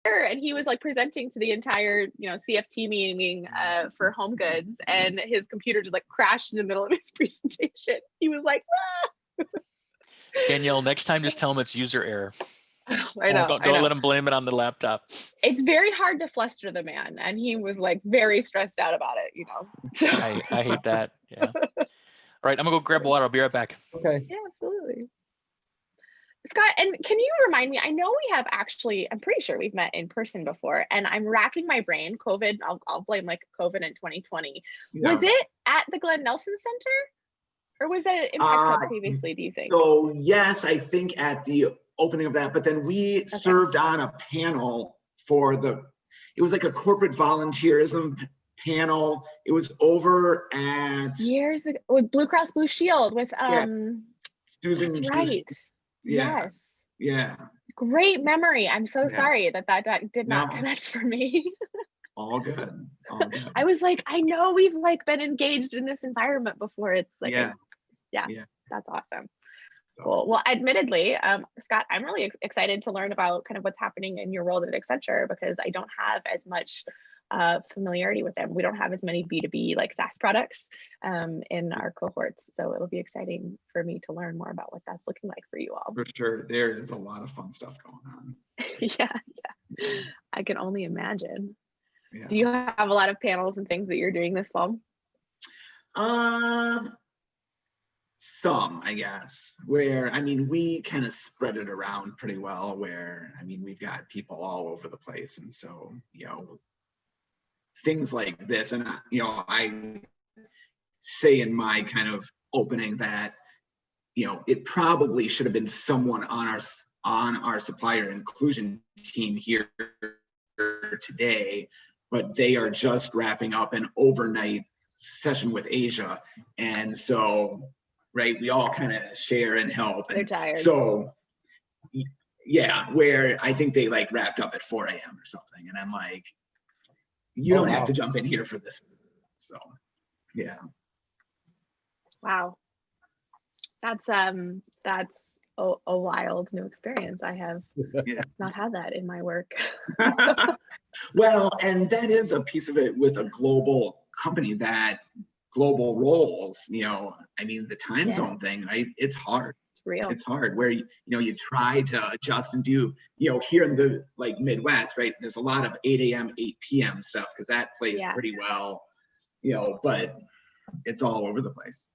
and he was like presenting to the entire, CFT meeting for home goods, and his computer just like crashed in the middle of his presentation. He was like, ah! Danielle, next time just tell him it's user error. I know. Don't let him blame it on the laptop. It's very hard to fluster the man, and he was like very stressed out about it, So. I hate that. Yeah. All right, I'm gonna go grab water. I'll be right back. Okay. Yeah, absolutely. Scott, and can you remind me, I know we have actually, I'm pretty sure we've met in person before, and I'm racking my brain. COVID, I'll blame like COVID in 2020. Yeah. Was it at the Glenn Nelson Center? Or was that in Petco previously, do you think? So yes, I think at the opening of that, but then we served on a panel for it was like a corporate volunteerism panel. It was over at years ago with Blue Cross Blue Shield with Susan. That's right. Yeah. Yes. Yeah. Great memory. I'm so sorry that did not connect for me. All good. I was like, I know we've like been engaged in this environment before. It's like, yeah. That's awesome. Cool. Well, admittedly, Scott, I'm really excited to learn about kind of what's happening in your world at Accenture, because I don't have as much familiarity with them. We don't have as many B2B like SaaS products in our cohorts. So it'll be exciting for me to learn more about what that's looking like for you all. For sure. There is a lot of fun stuff going on. Yeah. I can only imagine. Yeah. Do you have a lot of panels and things that you're doing this fall? Some, I guess, where, we kind of spread it around pretty well, where, we've got people all over the place. And so, things like this, and, I say in my kind of opening that, it probably should have been someone on our supplier inclusion team here today, but they are just wrapping up an overnight session with Asia. And so, right, we all kind of share and help. They're tired. So, yeah, where I think they like wrapped up at 4 a.m. or something. And I'm like, you don't have to jump in here for this. So, yeah. Wow. That's a wild new experience. I have not had that in my work. Well, and that is a piece of it with a global company, that global roles, the time zone thing, right? It's hard. It's real. It's hard where, you try to adjust and do, here in the like Midwest, right? There's a lot of 8 a.m., 8 p.m. stuff, because that plays pretty well, but it's all over the place.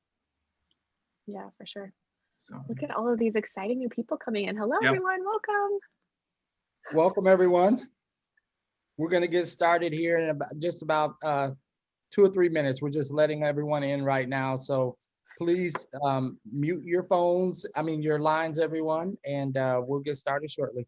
Yeah, for sure. So look at all of these exciting new people coming in. Hello, everyone. Welcome. Welcome, everyone. We're going to get started here in just about 2 or 3 minutes. We're just letting everyone in right now. So please mute your phones, your lines, everyone, and we'll get started shortly.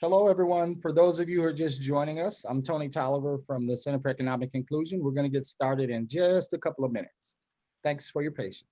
Hello, everyone. For those of you who are just joining us, I'm Tony Tolliver from the Center for Economic Inclusion. We're going to get started in just a couple of minutes. Thanks for your patience.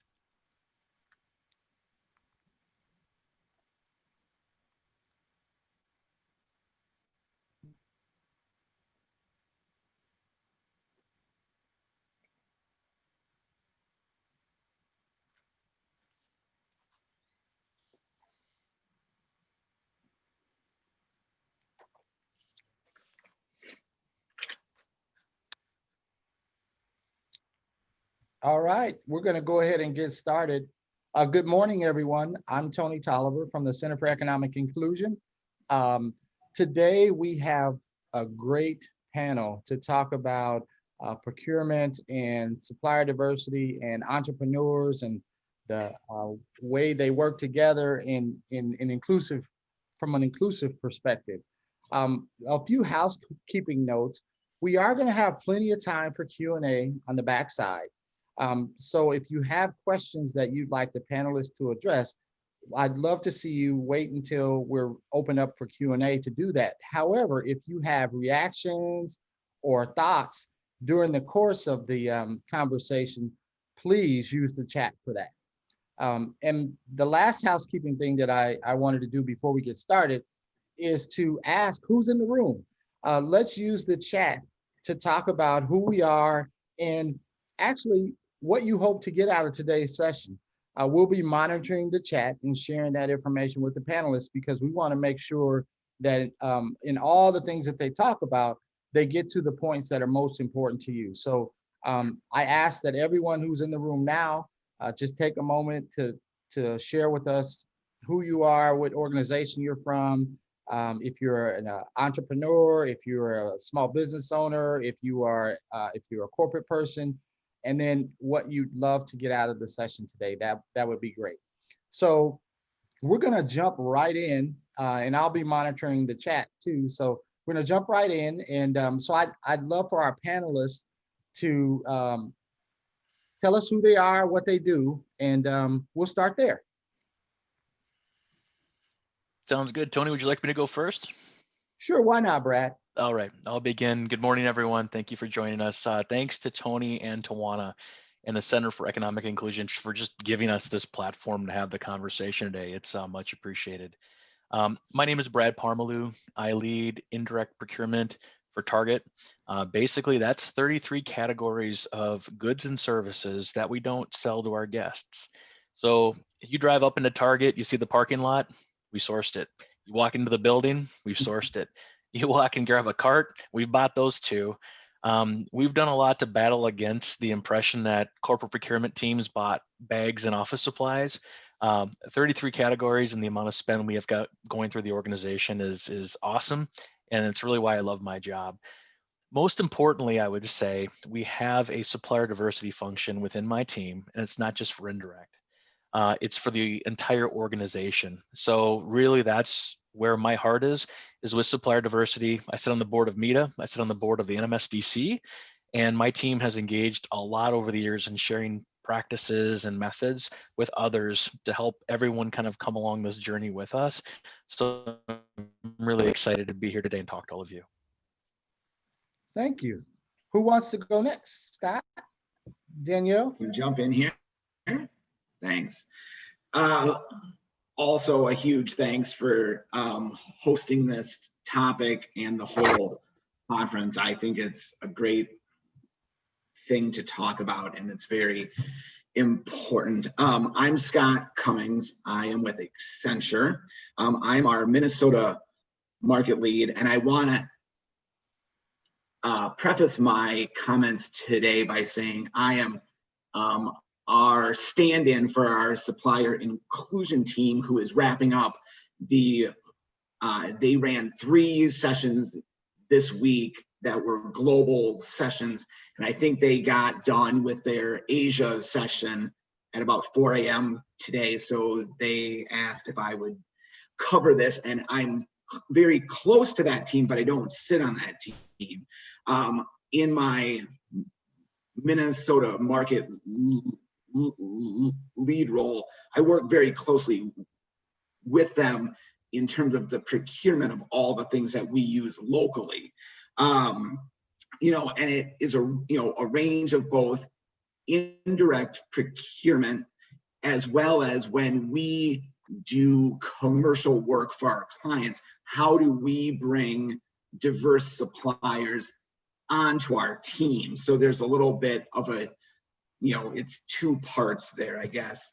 All right, we're going to go ahead and get started. Good morning, everyone. I'm Tony Tolliver from the Center for Economic Inclusion. Today, we have a great panel to talk about procurement and supplier diversity and entrepreneurs and the way they work together in inclusive, from an inclusive perspective. A few housekeeping notes. We are going to have plenty of time for Q&A on the backside. So if you have questions that you'd like the panelists to address, I'd love to see you wait until we're open up for Q&A to do that. However, if you have reactions or thoughts during the course of the conversation, please use the chat for that. And the last housekeeping thing that I wanted to do before we get started is to ask who's in the room. Let's use the chat to talk about who we are and actually what you hope to get out of today's session. We'll be monitoring the chat and sharing that information with the panelists because we want to make sure that in all the things that they talk about, they get to the points that are most important to you. So I ask that everyone who's in the room now, just take a moment to share with us who you are, what organization you're from, if you're an entrepreneur, if you're a small business owner, if you're a corporate person, and then what you'd love to get out of the session today. That would be great. So we're gonna jump right in, and I'll be monitoring the chat too. So we're gonna jump right in, and so I'd love for our panelists to tell us who they are, what they do, and we'll start there. Sounds good. Tony, would you like me to go first? Sure, why not, Brad? All right, I'll begin. Good morning, everyone. Thank you for joining us. Thanks to Tony and Tawana and the Center for Economic Inclusion for just giving us this platform to have the conversation today. It's much appreciated. My name is Brad Pomerleau. I lead indirect procurement for Target. Basically, that's 33 categories of goods and services that we don't sell to our guests. So you drive up into Target, you see the parking lot, we sourced it. You walk into the building, we've sourced it. You walk and grab a cart, we've bought those too. We've done a lot to battle against the impression that corporate procurement teams bought bags and office supplies. 33 categories, and the amount of spend we have got going through the organization is awesome. And it's really why I love my job. Most importantly, I would say we have a supplier diversity function within my team, and it's not just for indirect. It's for the entire organization. So really that's where my heart is with supplier diversity. I sit on the board of META, I sit on the board of the NMSDC, and my team has engaged a lot over the years in sharing practices and methods with others to help everyone kind of come along this journey with us. So I'm really excited to be here today and talk to all of you. Thank you. Who wants to go next? Scott? Danielle? Can you jump in here? Thanks. Also a huge thanks for hosting this topic and the whole conference. I think it's a great thing to talk about, and it's very important. I'm Scott Cummings. I am with Accenture. I'm our Minnesota market lead, and I want to preface my comments today by saying I am our stand-in for our supplier inclusion team, who is wrapping up they ran 3 sessions this week that were global sessions, and I think they got done with their Asia session at about 4 a.m. today. So they asked if I would cover this, and I'm very close to that team, but I don't sit on that team. In my Minnesota market lead role, I work very closely with them in terms of the procurement of all the things that we use locally. And it is a range of both indirect procurement as well as when we do commercial work for our clients, how do we bring diverse suppliers onto our team? So there's a little bit of a, it's 2 parts there, I guess.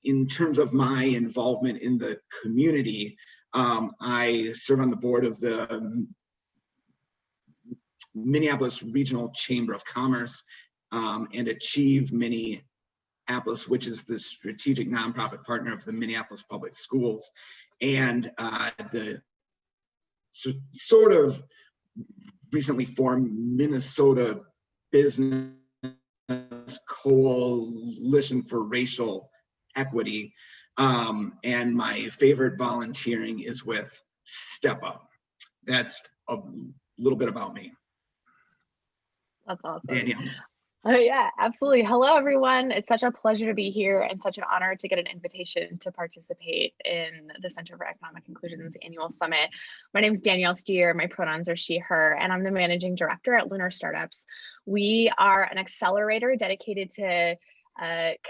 In terms of my involvement in the community, I serve on the board of the Minneapolis Regional Chamber of Commerce and Achieve Minneapolis, which is the strategic nonprofit partner of the Minneapolis Public Schools, and the sort of recently formed Minnesota Business Coalition for Racial Equity. And my favorite volunteering is with Step Up. That's a little bit about me. That's awesome. Danielle. Yeah, absolutely. Hello, everyone. It's such a pleasure to be here and such an honor to get an invitation to participate in the Center for Economic Inclusion's annual summit. My name is Danielle Steer. My pronouns are she, her, and I'm the managing director at Lunar Startups. We are an accelerator dedicated to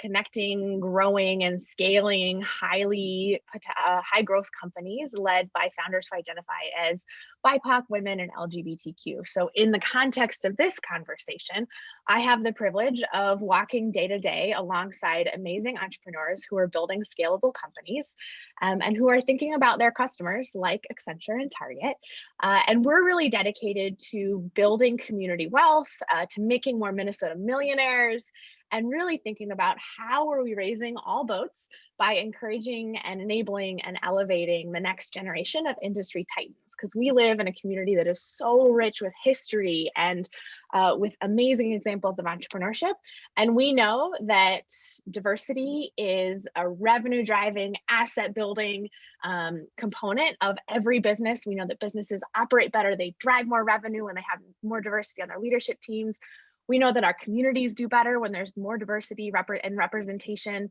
connecting, growing, and scaling high growth companies led by founders who identify as BIPOC, women, and LGBTQ. So in the context of this conversation, I have the privilege of walking day to day alongside amazing entrepreneurs who are building scalable companies and who are thinking about their customers like Accenture and Target. And we're really dedicated to building community wealth, to making more Minnesota millionaires, and really thinking about how are we raising all boats by encouraging and enabling and elevating the next generation of industry titans. Because we live in a community that is so rich with history and with amazing examples of entrepreneurship. And we know that diversity is a revenue driving, asset building component of every business. We know that businesses operate better, they drive more revenue when they have more diversity on their leadership teams. We know that our communities do better when there's more diversity and representation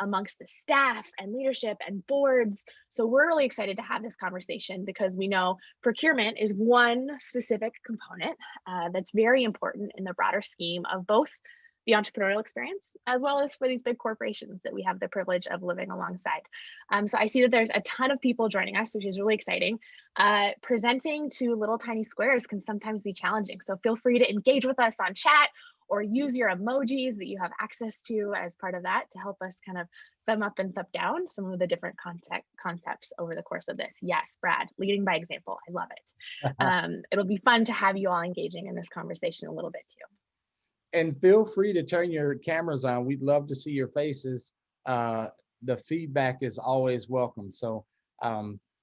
amongst the staff and leadership and boards. So we're really excited to have this conversation because we know procurement is one specific component that's very important in the broader scheme of both the entrepreneurial experience, as well as for these big corporations that we have the privilege of living alongside. So I see that there's a ton of people joining us, which is really exciting. Presenting to little tiny squares can sometimes be challenging. So feel free to engage with us on chat or use your emojis that you have access to as part of that to help us kind of thumb up and thumb down some of the different concepts over the course of this. Yes, Brad, leading by example. I love it. It'll be fun to have you all engaging in this conversation a little bit too. And feel free to turn your cameras on. We'd love to see your faces. The feedback is always welcome. So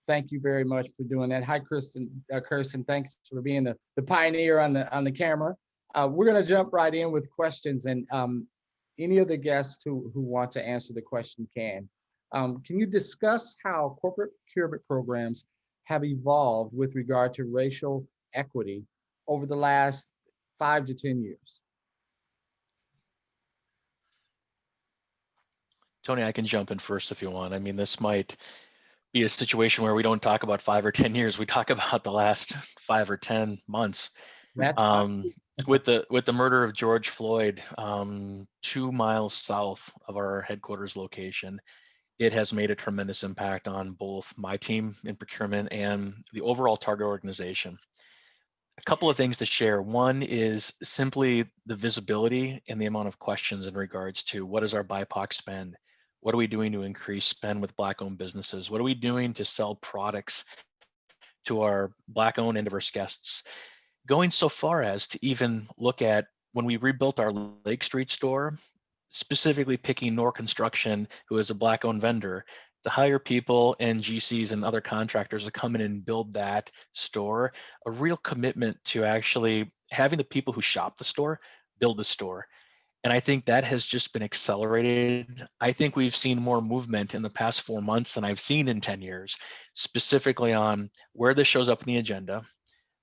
thank you very much for doing that. Hi, Kirsten, thanks for being the pioneer on the camera. We're gonna jump right in with questions, and any of the guests who want to answer the question can. Can you discuss how corporate procurement programs have evolved with regard to racial equity over the last 5 to 10 years? Tony, I can jump in first if you want. I mean, this might be a situation where we don't talk about 5 or 10 years. We talk about the last 5 or 10 months. With the murder of George Floyd, 2 miles south of our headquarters location, it has made a tremendous impact on both my team in procurement and the overall target organization. A couple of things to share. One is simply the visibility and the amount of questions in regards to what is our BIPOC spend? What are we doing to increase spend with Black-owned businesses? What are we doing to sell products to our Black-owned and diverse guests? Going so far as to even look at when we rebuilt our Lake Street store, specifically picking Nor Construction, who is a Black-owned vendor, to hire people and GCs and other contractors to come in and build that store, a real commitment to actually having the people who shop the store build the store. And I think that has just been accelerated. I think we've seen more movement in the past 4 months than I've seen in 10 years, specifically on where this shows up in the agenda,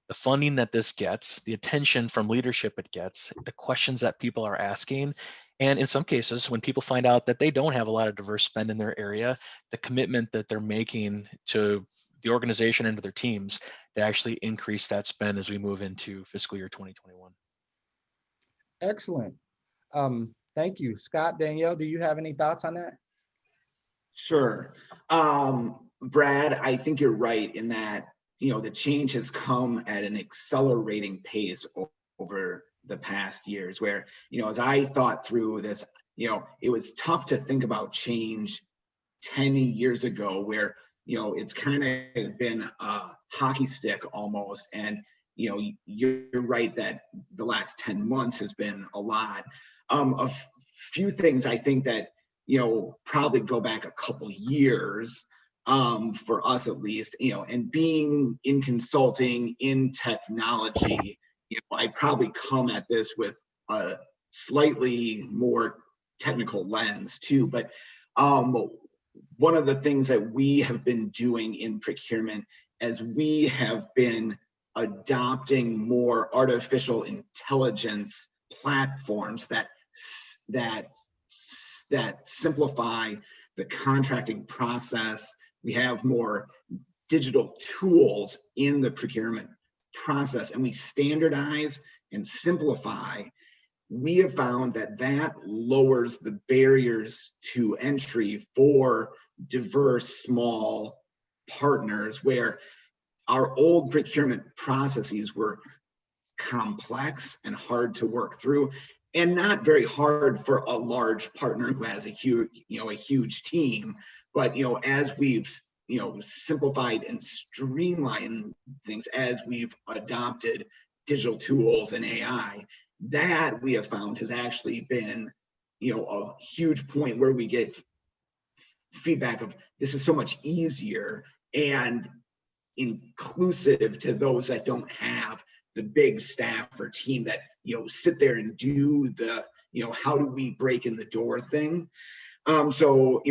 the funding that this gets, the attention from leadership it gets, the questions that people are asking, and in some cases, when people find out that they don't have a lot of diverse spend in their area, the commitment that they're making to the organization and to their teams to actually increase that spend as we move into fiscal year 2021. Excellent. Thank you. Scott, Danielle, do you have any thoughts on that? Sure. Brad, I think you're right in that, the change has come at an accelerating pace over the past years where, as I thought through this, it was tough to think about change 10 years ago where, it's kind of been a hockey stick almost. And, you're right that the last 10 months has been a lot. A few things I think that, probably go back a couple years for us at least, and being in consulting, in technology, I probably come at this with a slightly more technical lens too. But one of the things that we have been doing in procurement as we have been adopting more artificial intelligence platforms that simplify the contracting process. We have more digital tools in the procurement process, and we standardize and simplify. We have found that lowers the barriers to entry for diverse small partners, where our old procurement processes were complex and hard to work through, and not very hard for a large partner who has a huge team. But as we've simplified and streamlined things, as we've adopted digital tools and AI, that we have found has actually been a huge point where we get feedback of this is so much easier and inclusive to those that don't have the big staff or team that sit there and do the how do we break in the door thing. So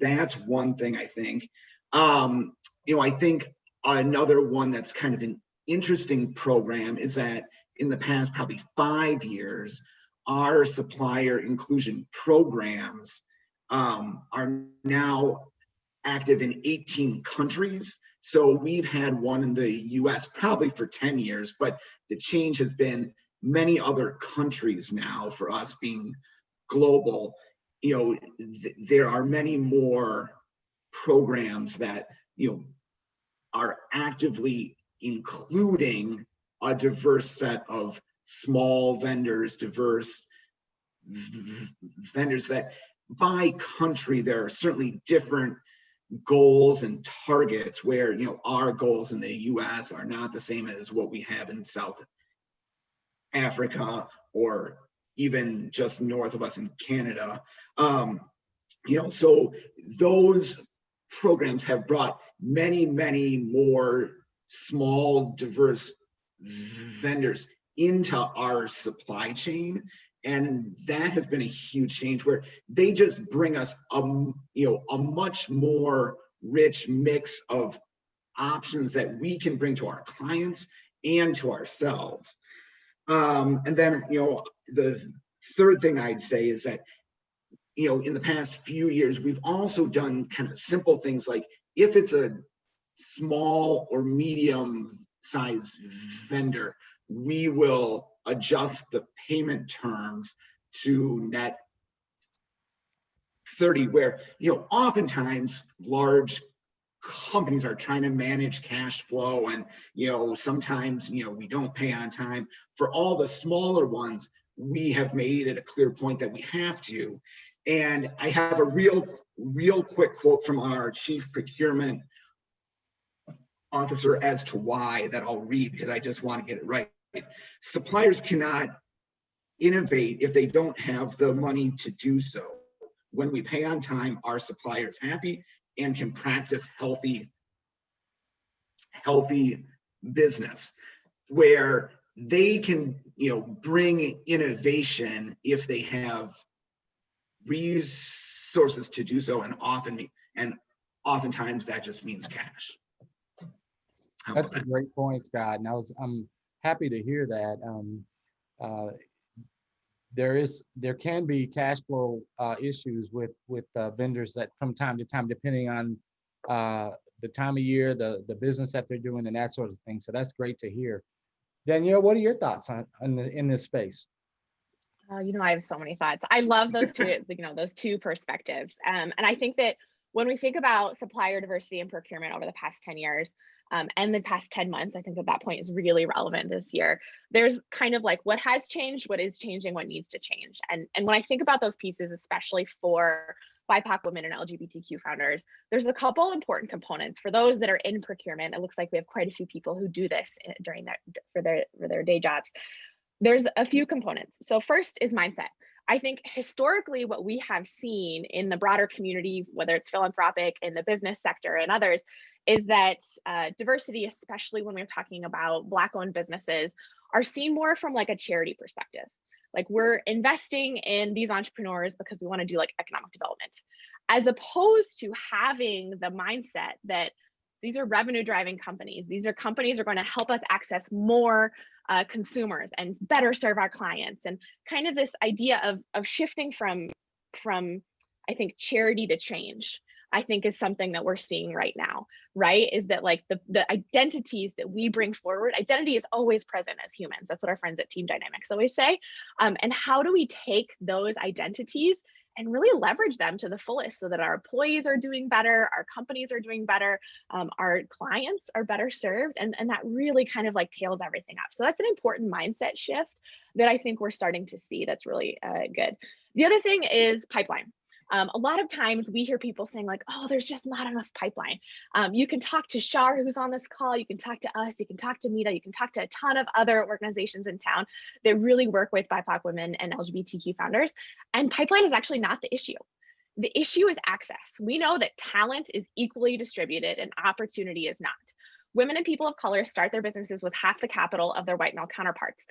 that's one thing I think. I think another one that's kind of an interesting program is that in the past probably 5 years, our supplier inclusion programs are now active in 18 countries. So we've had one in the US probably for 10 years, but the change has been many other countries now for us being global. There are many more programs that are actively including a diverse set of small vendors, diverse vendors, that by country there are certainly different goals and targets, where our goals in the US are not the same as what we have in South Africa or even just north of us in Canada. So those programs have brought many more small diverse vendors into our supply chain, and that has been a huge change, where they just bring us a much more rich mix of options that we can bring to our clients and to ourselves. And then the third thing I'd say is that in the past few years we've also done kind of simple things, like if it's a small or medium size vendor, we will adjust the payment terms to net 30, where oftentimes large companies are trying to manage cash flow, and sometimes we don't pay on time. For all the smaller ones, we have made it a clear point that we have to. And I have a real quick quote from our chief procurement officer as to why, that I'll read because I just want to get it right. Suppliers cannot innovate if they don't have the money to do so. When we pay on time, our suppliers happy and can practice healthy business, where they can bring innovation if they have resources to do so, and oftentimes that just means cash. That's a great point, Scott. And I'm happy to hear that. There can be cash flow issues with vendors that from time to time, depending on the time of year, the business that they're doing, and that sort of thing. So that's great to hear. Danielle, what are your thoughts in this space? I have so many thoughts. I love those two, those two perspectives. And I think that when we think about supplier diversity and procurement over the past 10 years, and the past 10 months, I think that point is really relevant this year. There's kind of like what has changed, what is changing, what needs to change. And when I think about those pieces, especially for BIPOC women and LGBTQ founders, there's a couple important components. For those that are in procurement, it looks like we have quite a few people who do this for their day jobs. There's a few components. So first is mindset. I think historically what we have seen in the broader community, whether it's philanthropic, in the business sector and others, is that diversity, especially when we're talking about Black-owned businesses, are seen more from like a charity perspective. Like, we're investing in these entrepreneurs because we want to do like economic development, as opposed to having the mindset that these are revenue driving companies. These are companies that are going to help us access more consumers and better serve our clients, and kind of this idea of shifting from I think charity to change, I think is something that we're seeing right now, right? Is that like the identities that we bring forward, identity is always present as humans. That's what our friends at Team Dynamics always say. And how do we take those identities and really leverage them to the fullest so that our employees are doing better, our companies are doing better, our clients are better served, and that really kind of like tails everything up. So that's an important mindset shift that I think we're starting to see that's really good. The other thing is pipeline. A lot of times we hear people saying like, oh, there's just not enough pipeline. You can talk to Shar, who's on this call, you can talk to us, you can talk to Mita, you can talk to a ton of other organizations in town that really work with BIPOC women and LGBTQ founders. And pipeline is actually not the issue. The issue is access. We know that talent is equally distributed and opportunity is not. Women and people of color start their businesses with half the capital of their white male counterparts.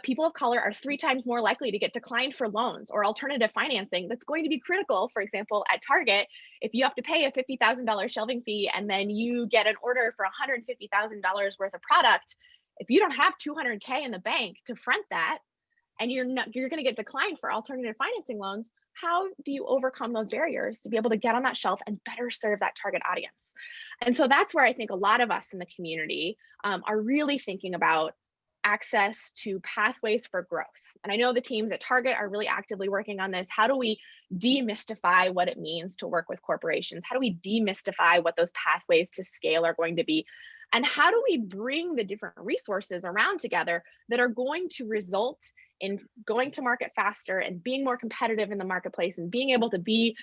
People of color are 3 times more likely to get declined for loans or alternative financing that's going to be critical. For example, at Target, if you have to pay a $50,000 shelving fee and then you get an order for $150,000 worth of product, if you don't have $200K in the bank to front that, and you're going to get declined for alternative financing loans, how do you overcome those barriers to be able to get on that shelf and better serve that target audience? And so that's where I think a lot of us in the community are really thinking about access to pathways for growth. And I know the teams at Target are really actively working on this. How do we demystify what it means to work with corporations? How do we demystify what those pathways to scale are going to be? And how do we bring the different resources around together that are going to result in going to market faster and being more competitive in the marketplace and being able to be,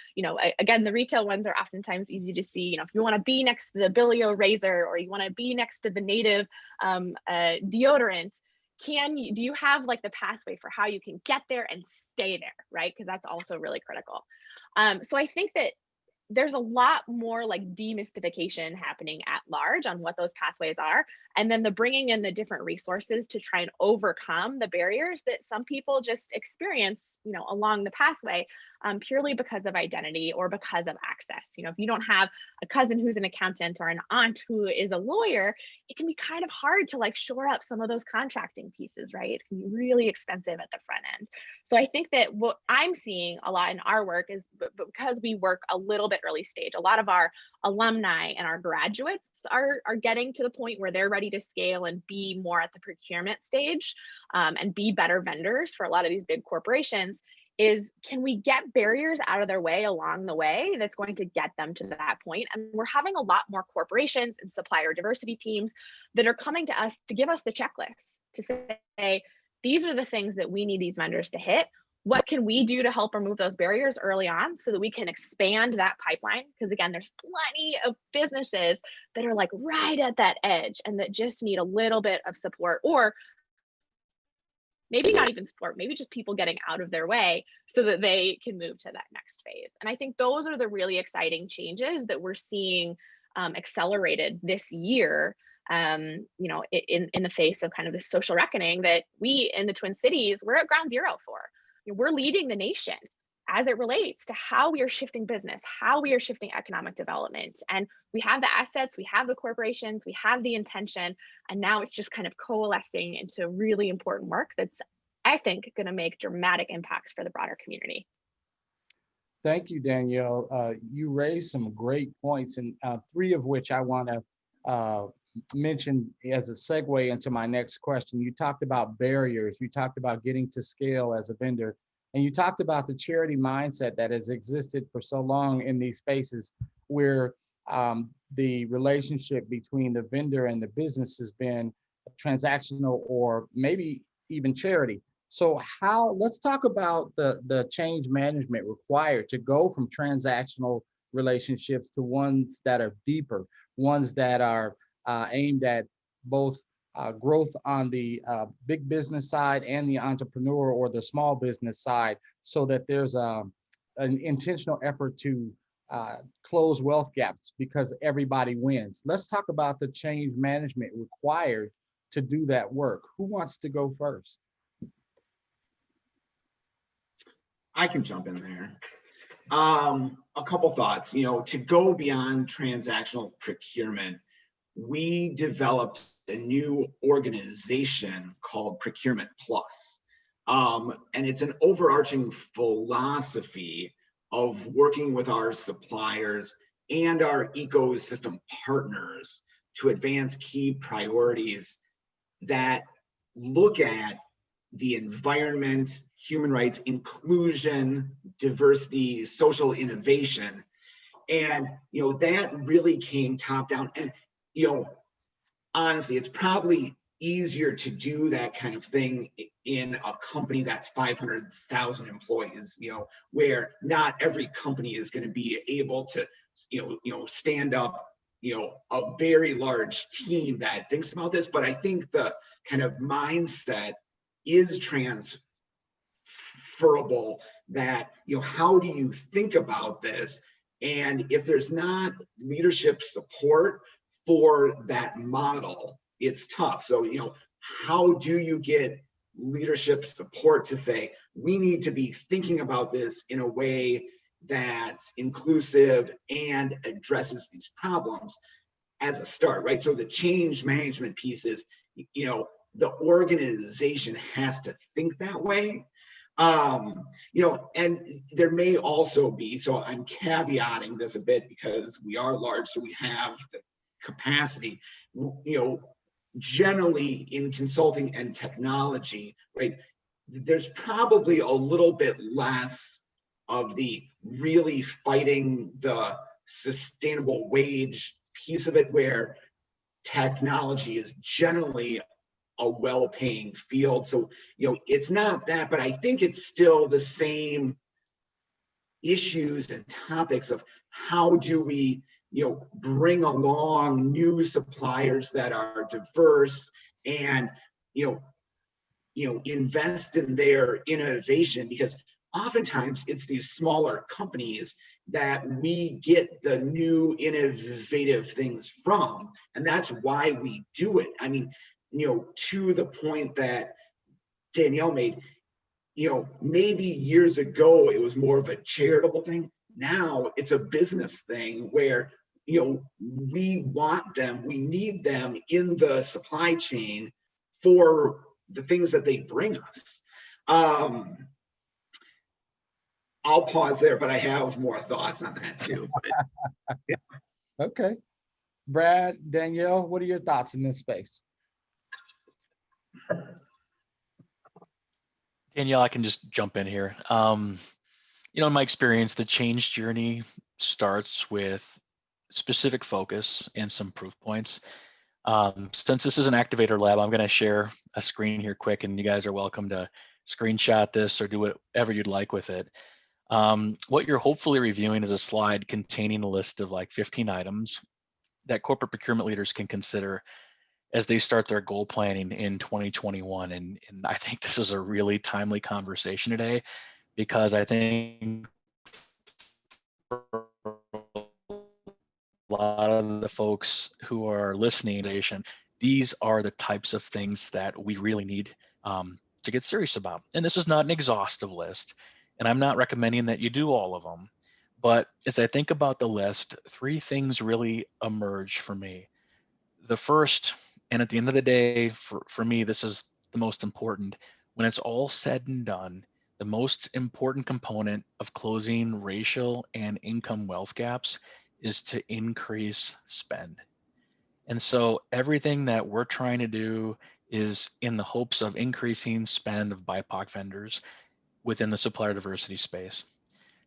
again, the retail ones are oftentimes easy to see. If you want to be next to the Bilio razor or you want to be next to the native deodorant, do you have like the pathway for how you can get there and stay there, right? Because that's also really critical. So I think that there's a lot more like demystification happening at large on what those pathways are. And then the bringing in the different resources to try and overcome the barriers that some people just experience, along the pathway, purely because of identity or because of access. If you don't have a cousin who's an accountant or an aunt who is a lawyer, it can be kind of hard to like shore up some of those contracting pieces, right? It can be really expensive at the front end. So I think that what I'm seeing a lot in our work is because we work a little bit early stage, a lot of our alumni and our graduates are getting to the point where they're ready to scale and be more at the procurement stage and be better vendors for a lot of these big corporations. Is can we get barriers out of their way along the way that's going to get them to that point? And we're having a lot more corporations and supplier diversity teams that are coming to us to give us the checklist to say, these are the things that we need these vendors to hit. What can we do to help remove those barriers early on so that we can expand that pipeline? Because again, there's plenty of businesses that are like right at that edge and that just need a little bit of support, or maybe not even support, maybe just people getting out of their way so that they can move to that next phase. And I think those are the really exciting changes that we're seeing accelerated this year, in the face of kind of this social reckoning that we in the Twin Cities, we're at ground zero for. We're leading the nation as it relates to how we are shifting business, how we are shifting economic development. And we have the assets, we have the corporations, we have the intention, and now it's just kind of coalescing into really important work that's, I think, going to make dramatic impacts for the broader community. Thank you, Danielle. You raised some great points, and 3 of which I want to mention as a segue into my next question. You talked about barriers, you talked about getting to scale as a vendor, and you talked about the charity mindset that has existed for so long in these spaces where the relationship between the vendor and the business has been transactional or maybe even charity. So let's talk about the change management required to go from transactional relationships to ones that are deeper, ones that are aimed at both growth on the big business side and the entrepreneur or the small business side, so that there's an intentional effort to close wealth gaps because everybody wins. Let's talk about the change management required to do that work. Who wants to go first? I can jump in there. A couple thoughts. To go beyond transactional procurement, we developed a new organization called Procurement Plus. And it's an overarching philosophy of working with our suppliers and our ecosystem partners to advance key priorities that look at the environment, human rights, inclusion, diversity, social innovation. And, that really came top down. And, honestly, it's probably easier to do that kind of thing in a company that's 500,000 employees, where not every company is going to be able to, stand up, a very large team that thinks about this. But I think the kind of mindset is transferable, that, how do you think about this? And if there's not leadership support for that model, it's tough. So, how do you get leadership support to say, we need to be thinking about this in a way that's inclusive and addresses these problems as a start, right? So the change management piece is, the organization has to think that way. And there may also be, so I'm caveating this a bit because we are large, so we have the capacity, generally in consulting and technology, right? There's probably a little bit less of the really fighting the sustainable wage piece of it, where technology is generally a well-paying field. So, it's not that, but I think it's still the same issues and topics of how do we, bring along new suppliers that are diverse and, invest in their innovation, because oftentimes it's these smaller companies that we get the new innovative things from, and that's why we do it. I mean, to the point that Danielle made, maybe years ago it was more of a charitable thing. Now it's a business thing where, we want them, we need them in the supply chain for the things that they bring us. I'll pause there, but I have more thoughts on that too. Yeah. Okay. Brad, Danielle, what are your thoughts in this space? Danielle, I can just jump in here. In my experience, the change journey starts with specific focus and some proof points. Since this is an activator lab, I'm going to share a screen here quick, and you guys are welcome to screenshot this or do whatever you'd like with it. What you're hopefully reviewing is a slide containing a list of like 15 items that corporate procurement leaders can consider as they start their goal planning in 2021. And I think this is a really timely conversation today, because I think a lot of the folks who are listening, these are the types of things that we really need to get serious about. And this is not an exhaustive list, and I'm not recommending that you do all of them. But as I think about the list, 3 things really emerge for me. The first, and at the end of the day, for me, this is the most important. When it's all said and done, the most important component of closing racial and income wealth gaps is to increase spend. And so everything that we're trying to do is in the hopes of increasing spend of BIPOC vendors within the supplier diversity space.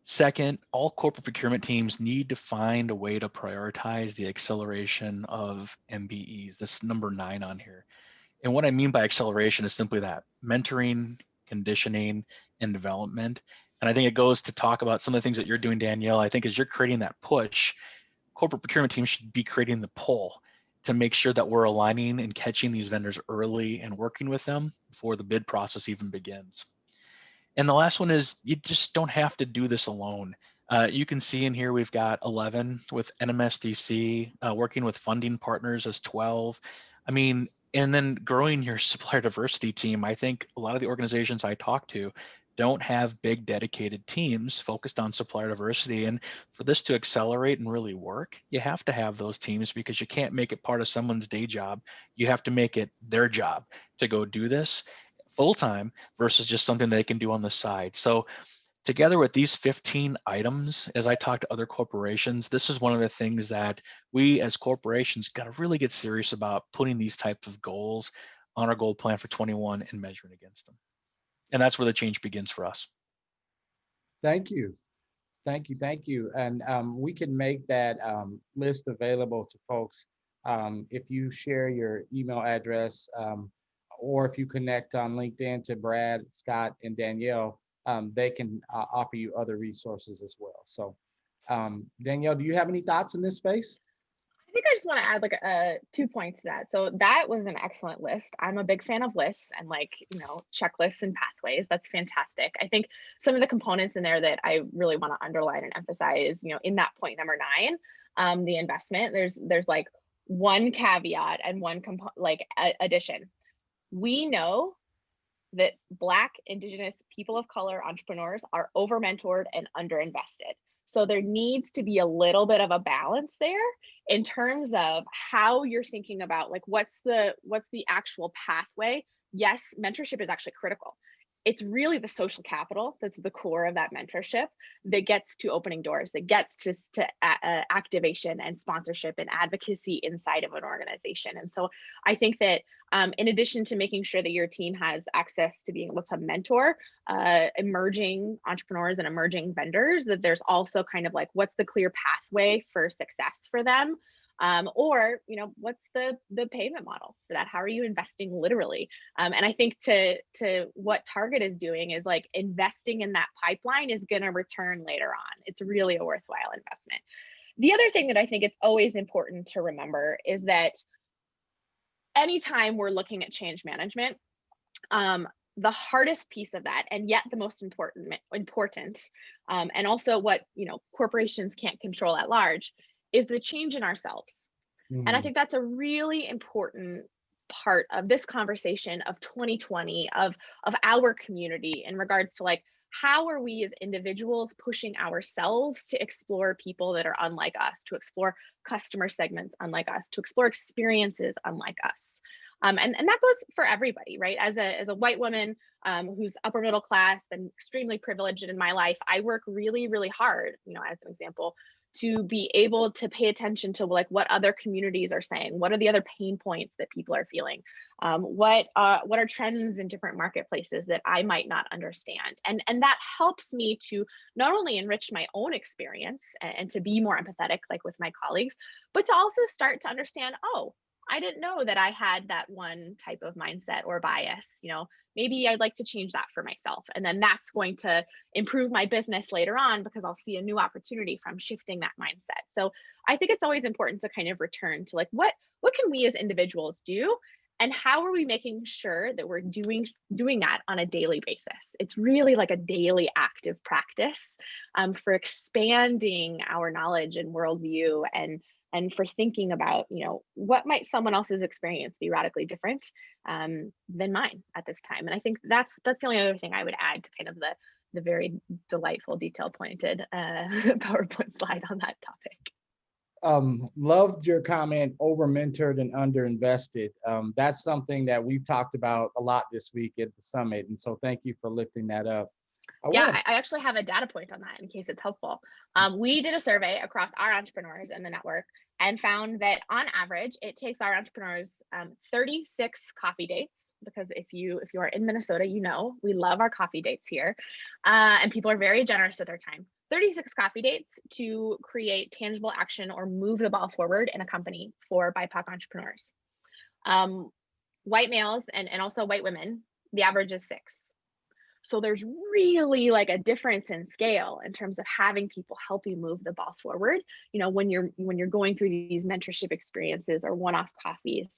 Second, all corporate procurement teams need to find a way to prioritize the acceleration of MBEs, this number 9 on here. And what I mean by acceleration is simply that: mentoring, conditioning, and development. And I think it goes to talk about some of the things that you're doing, Danielle. I think as you're creating that push, corporate procurement teams should be creating the pull to make sure that we're aligning and catching these vendors early and working with them before the bid process even begins. And the last one is, you just don't have to do this alone. You can see in here we've got 11 with NMSDC, working with funding partners as 12. I mean, and then growing your supplier diversity team. I think a lot of the organizations I talk to, don't have big dedicated teams focused on supplier diversity. And for this to accelerate and really work, you have to have those teams, because you can't make it part of someone's day job. You have to make it their job to go do this full time versus just something they can do on the side. So together with these 15 items, as I talk to other corporations, this is one of the things that we as corporations got to really get serious about, putting these types of goals on our goal plan for 21 and measuring against them. And that's where the change begins for us. Thank you. Thank you. Thank you. And we can make that list available to folks if you share your email address, or if you connect on LinkedIn to Brad, Scott, and Danielle, they can offer you other resources as well. So Danielle, do you have any thoughts in this space? I think I just want to add like 2 points to that. So that was an excellent list. I'm a big fan of lists and, like, you know, checklists and pathways. That's fantastic. I think some of the components in there that I really want to underline and emphasize, you know, in that point number 9, the investment, there's like one caveat and one addition. We know that Black, Indigenous, people of color entrepreneurs are over mentored and underinvested. So there needs to be a little bit of a balance there in terms of how you're thinking about, like, what's the actual pathway. Yes, mentorship is actually critical. It's really the social capital that's the core of that mentorship that gets to opening doors, that gets to activation and sponsorship and advocacy inside of an organization. And so I think that in addition to making sure that your team has access to being able to mentor emerging entrepreneurs and emerging vendors, that there's also kind of like, what's the clear pathway for success for them? Or, you know, what's the payment model for that? How are you investing literally? And I think to what Target is doing is, like, investing in that pipeline is going to return later on. It's really a worthwhile investment. The other thing that I think it's always important to remember is that anytime we're looking at change management, the hardest piece of that, and yet the most important, and also what, you know, corporations can't control at large, is the change in ourselves. And I think that's a really important part of this conversation of 2020, of our community, in regards to, like, how are we as individuals pushing ourselves to explore people that are unlike us, to explore customer segments unlike us, to explore experiences unlike us. And that goes for everybody, right? As a white woman who's upper middle class and extremely privileged in my life, I work really, really hard, you know, as an example, to be able to pay attention to, like, what other communities are saying, what are the other pain points that people are feeling, what are trends in different marketplaces that I might not understand, and that helps me to not only enrich my own experience and to be more empathetic, like with my colleagues, but to also start to understand, oh, I didn't know that I had that one type of mindset or bias, you know, maybe I'd like to change that for myself. And then that's going to improve my business later on, because I'll see a new opportunity from shifting that mindset. So I think it's always important to kind of return to, like, what can we as individuals do? And how are we making sure that we're doing that on a daily basis? It's really like a daily active practice for expanding our knowledge and worldview, and for thinking about, you know, what might someone else's experience be radically different than mine at this time. And I think that's the only other thing I would add to kind of the very delightful, detail pointed PowerPoint slide on that topic. Loved your comment, over mentored and under invested. That's something that we've talked about a lot this week at the summit. And so thank you for lifting that up. I actually have a data point on that in case it's helpful. We did a survey across our entrepreneurs in the network and found that on average, it takes our entrepreneurs 36 coffee dates, because if you are in Minnesota, you know, we love our coffee dates here, and people are very generous with their time. 36 coffee dates to create tangible action or move the ball forward in a company for BIPOC entrepreneurs. White males and also white women, the average is 6. So there's really, like, a difference in scale in terms of having people help you move the ball forward, you know, when you're going through these mentorship experiences or one-off coffees.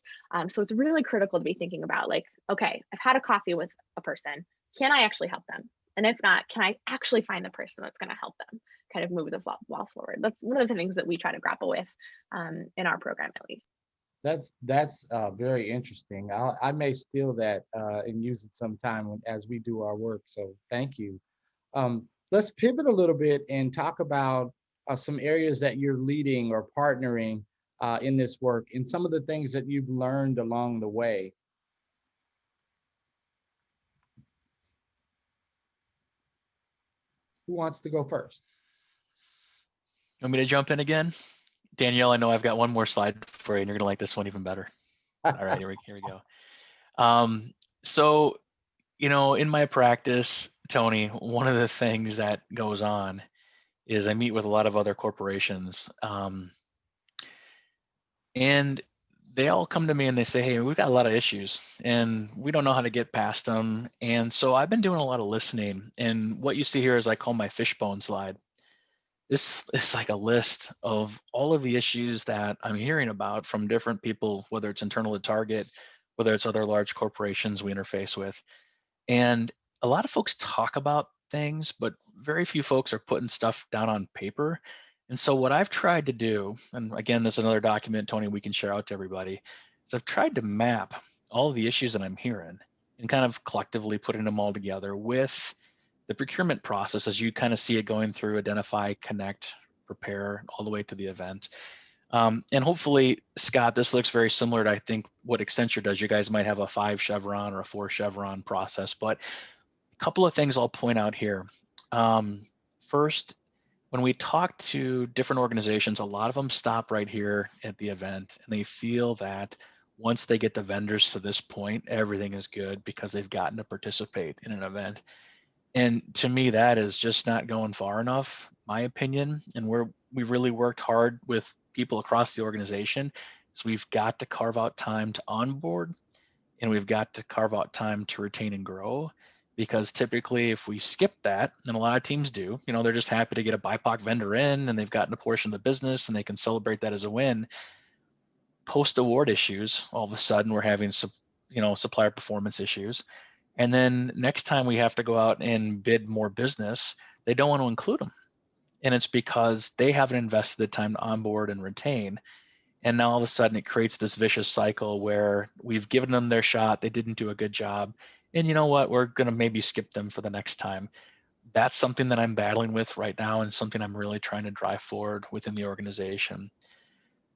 So it's really critical to be thinking about, like, okay, I've had a coffee with a person. Can I actually help them? And if not, can I actually find the person that's going to help them kind of move the ball forward? That's one of the things that we try to grapple with in our program, at least. That's very interesting. I may steal that and use it sometime as we do our work. So thank you. Let's pivot a little bit and talk about some areas that you're leading or partnering in this work and some of the things that you've learned along the way. Who wants to go first? You want me to jump in again? Danielle, I know I've got one more slide for you and you're gonna like this one even better. All right, here we go. So, you know, in my practice, Tony, one of the things that goes on is I meet with a lot of other corporations, and they all come to me and they say, hey, we've got a lot of issues and we don't know how to get past them. And so I've been doing a lot of listening. And what you see here is I call my fishbone slide. This is like a list of all of the issues that I'm hearing about from different people, whether it's internal to Target, whether it's other large corporations we interface with. And a lot of folks talk about things, but very few folks are putting stuff down on paper. And so what I've tried to do, and again, there's another document, Tony, we can share out to everybody, is I've tried to map all of the issues that I'm hearing and kind of collectively putting them all together with the procurement process as you kind of see it going through identify, connect, prepare, all the way to the event. And hopefully, Scott, this looks very similar to, I think, what Accenture does. You guys might have a 5 chevron or a 4 chevron process, but a couple of things I'll point out here. First, when we talk to different organizations, a lot of them stop right here at the event and they feel that once they get the vendors to this point, everything is good because they've gotten to participate in an event. And to me, that is just not going far enough, my opinion. And we've really worked hard with people across the organization. So we've got to carve out time to onboard and we've got to carve out time to retain and grow. Because typically if we skip that, and a lot of teams do, you know, they're just happy to get a BIPOC vendor in and they've gotten a portion of the business and they can celebrate that as a win. Post award issues, all of a sudden we're having some, you know, supplier performance issues. And then next time we have to go out and bid more business, they don't want to include them. And it's because they haven't invested the time to onboard and retain. And now all of a sudden it creates this vicious cycle where we've given them their shot, they didn't do a good job. And you know what, we're going to maybe skip them for the next time. That's something that I'm battling with right now and something I'm really trying to drive forward within the organization.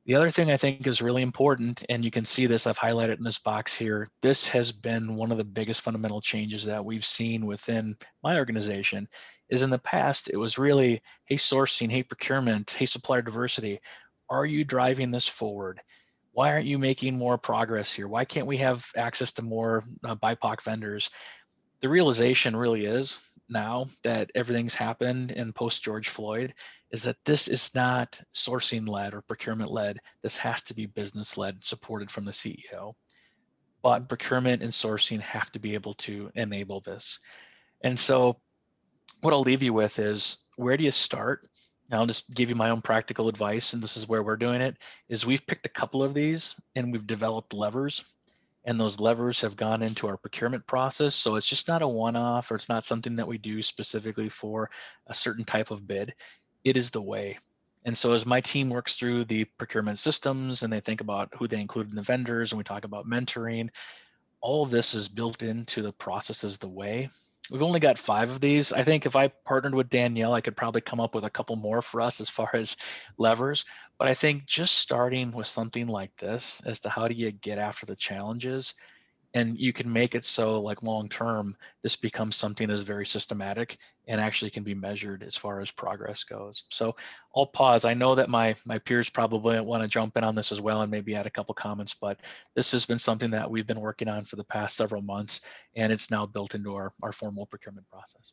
The other thing I think is really important, and you can see this, I've highlighted in this box here, this has been one of the biggest fundamental changes that we've seen within my organization, is in the past, it was really, hey, sourcing, hey, procurement, hey, supplier diversity, are you driving this forward? Why aren't you making more progress here? Why can't we have access to more BIPOC vendors? The realization really is now that everything's happened in post George Floyd is that this is not sourcing led or procurement led. This has to be business led, supported from the CEO. But procurement and sourcing have to be able to enable this. And so what I'll leave you with is, where do you start? And I'll just give you my own practical advice, and this is where we're doing it, is we've picked a couple of these and we've developed levers, and those levers have gone into our procurement process. So it's just not a one-off, or it's not something that we do specifically for a certain type of bid. It is the way. And so as my team works through the procurement systems and they think about who they include in the vendors and we talk about mentoring, all of this is built into the process as the way. We've only got 5 of these. I think if I partnered with Danielle, I could probably come up with a couple more for us as far as levers. But I think just starting with something like this as to how do you get after the challenges, and you can make it so like long term, this becomes something that's very systematic and actually can be measured as far as progress goes. So I'll pause. I know that my peers probably want to jump in on this as well and maybe add a couple comments, but this has been something that we've been working on for the past several months, and it's now built into our formal procurement process.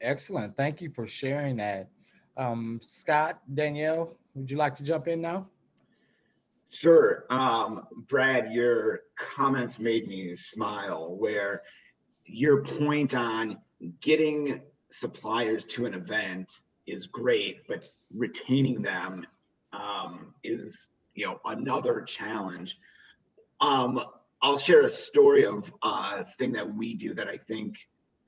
Excellent. Thank you for sharing that. Scott, Danielle, would you like to jump in now? Sure. Brad, your comments made me smile, where your point on getting suppliers to an event is great, but retaining them is, you know, another challenge. I'll share a story of a thing that we do that I think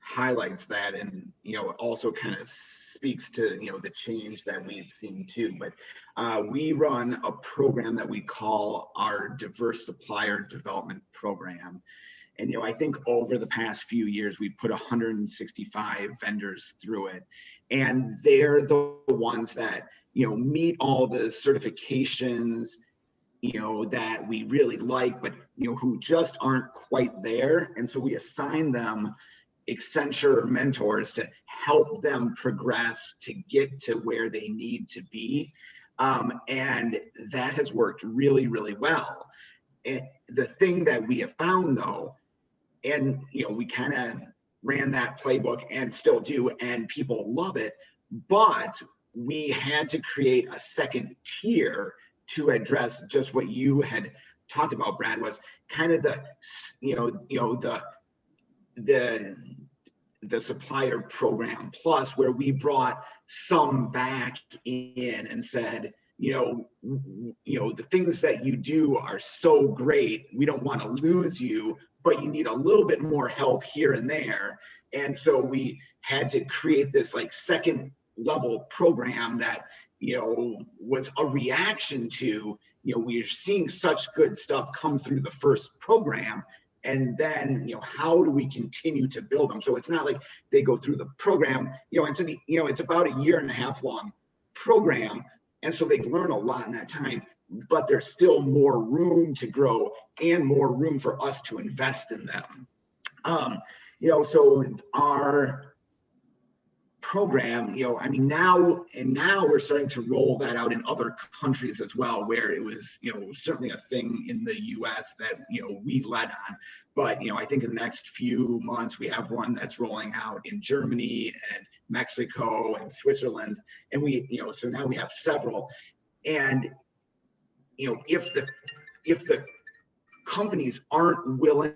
highlights that, and also kind of speaks to the change that we've seen too. But we run a program that we call our Diverse Supplier Development Program. And I think over the past few years, we put 165 vendors through it, and they're the ones that meet all the certifications that we really like, but who just aren't quite there. And so we assign them Accenture mentors to help them progress to get to where they need to be. And that has worked really, really well. And the thing that we have found though, and we kind of ran that playbook and still do, and people love it, but we had to create a second tier to address just what you had talked about, Brad, was kind of the supplier program plus, where we brought some back in and said, the things that you do are so great, we don't want to lose you, but you need a little bit more help here and there. And so we had to create this like second level program that was a reaction to we're seeing such good stuff come through the first program, and then how do we continue to build them? So it's not like they go through the program, it's about a 1.5 year long program, and so they learn a lot in that time, but there's still more room to grow and more room for us to invest in them. So our program, now we're starting to roll that out in other countries as well, where it was, certainly a thing in the US that, we led on. But, I think in the next few months, we have one that's rolling out in Germany and Mexico and Switzerland. And we, so now we have several. And, if the companies aren't willing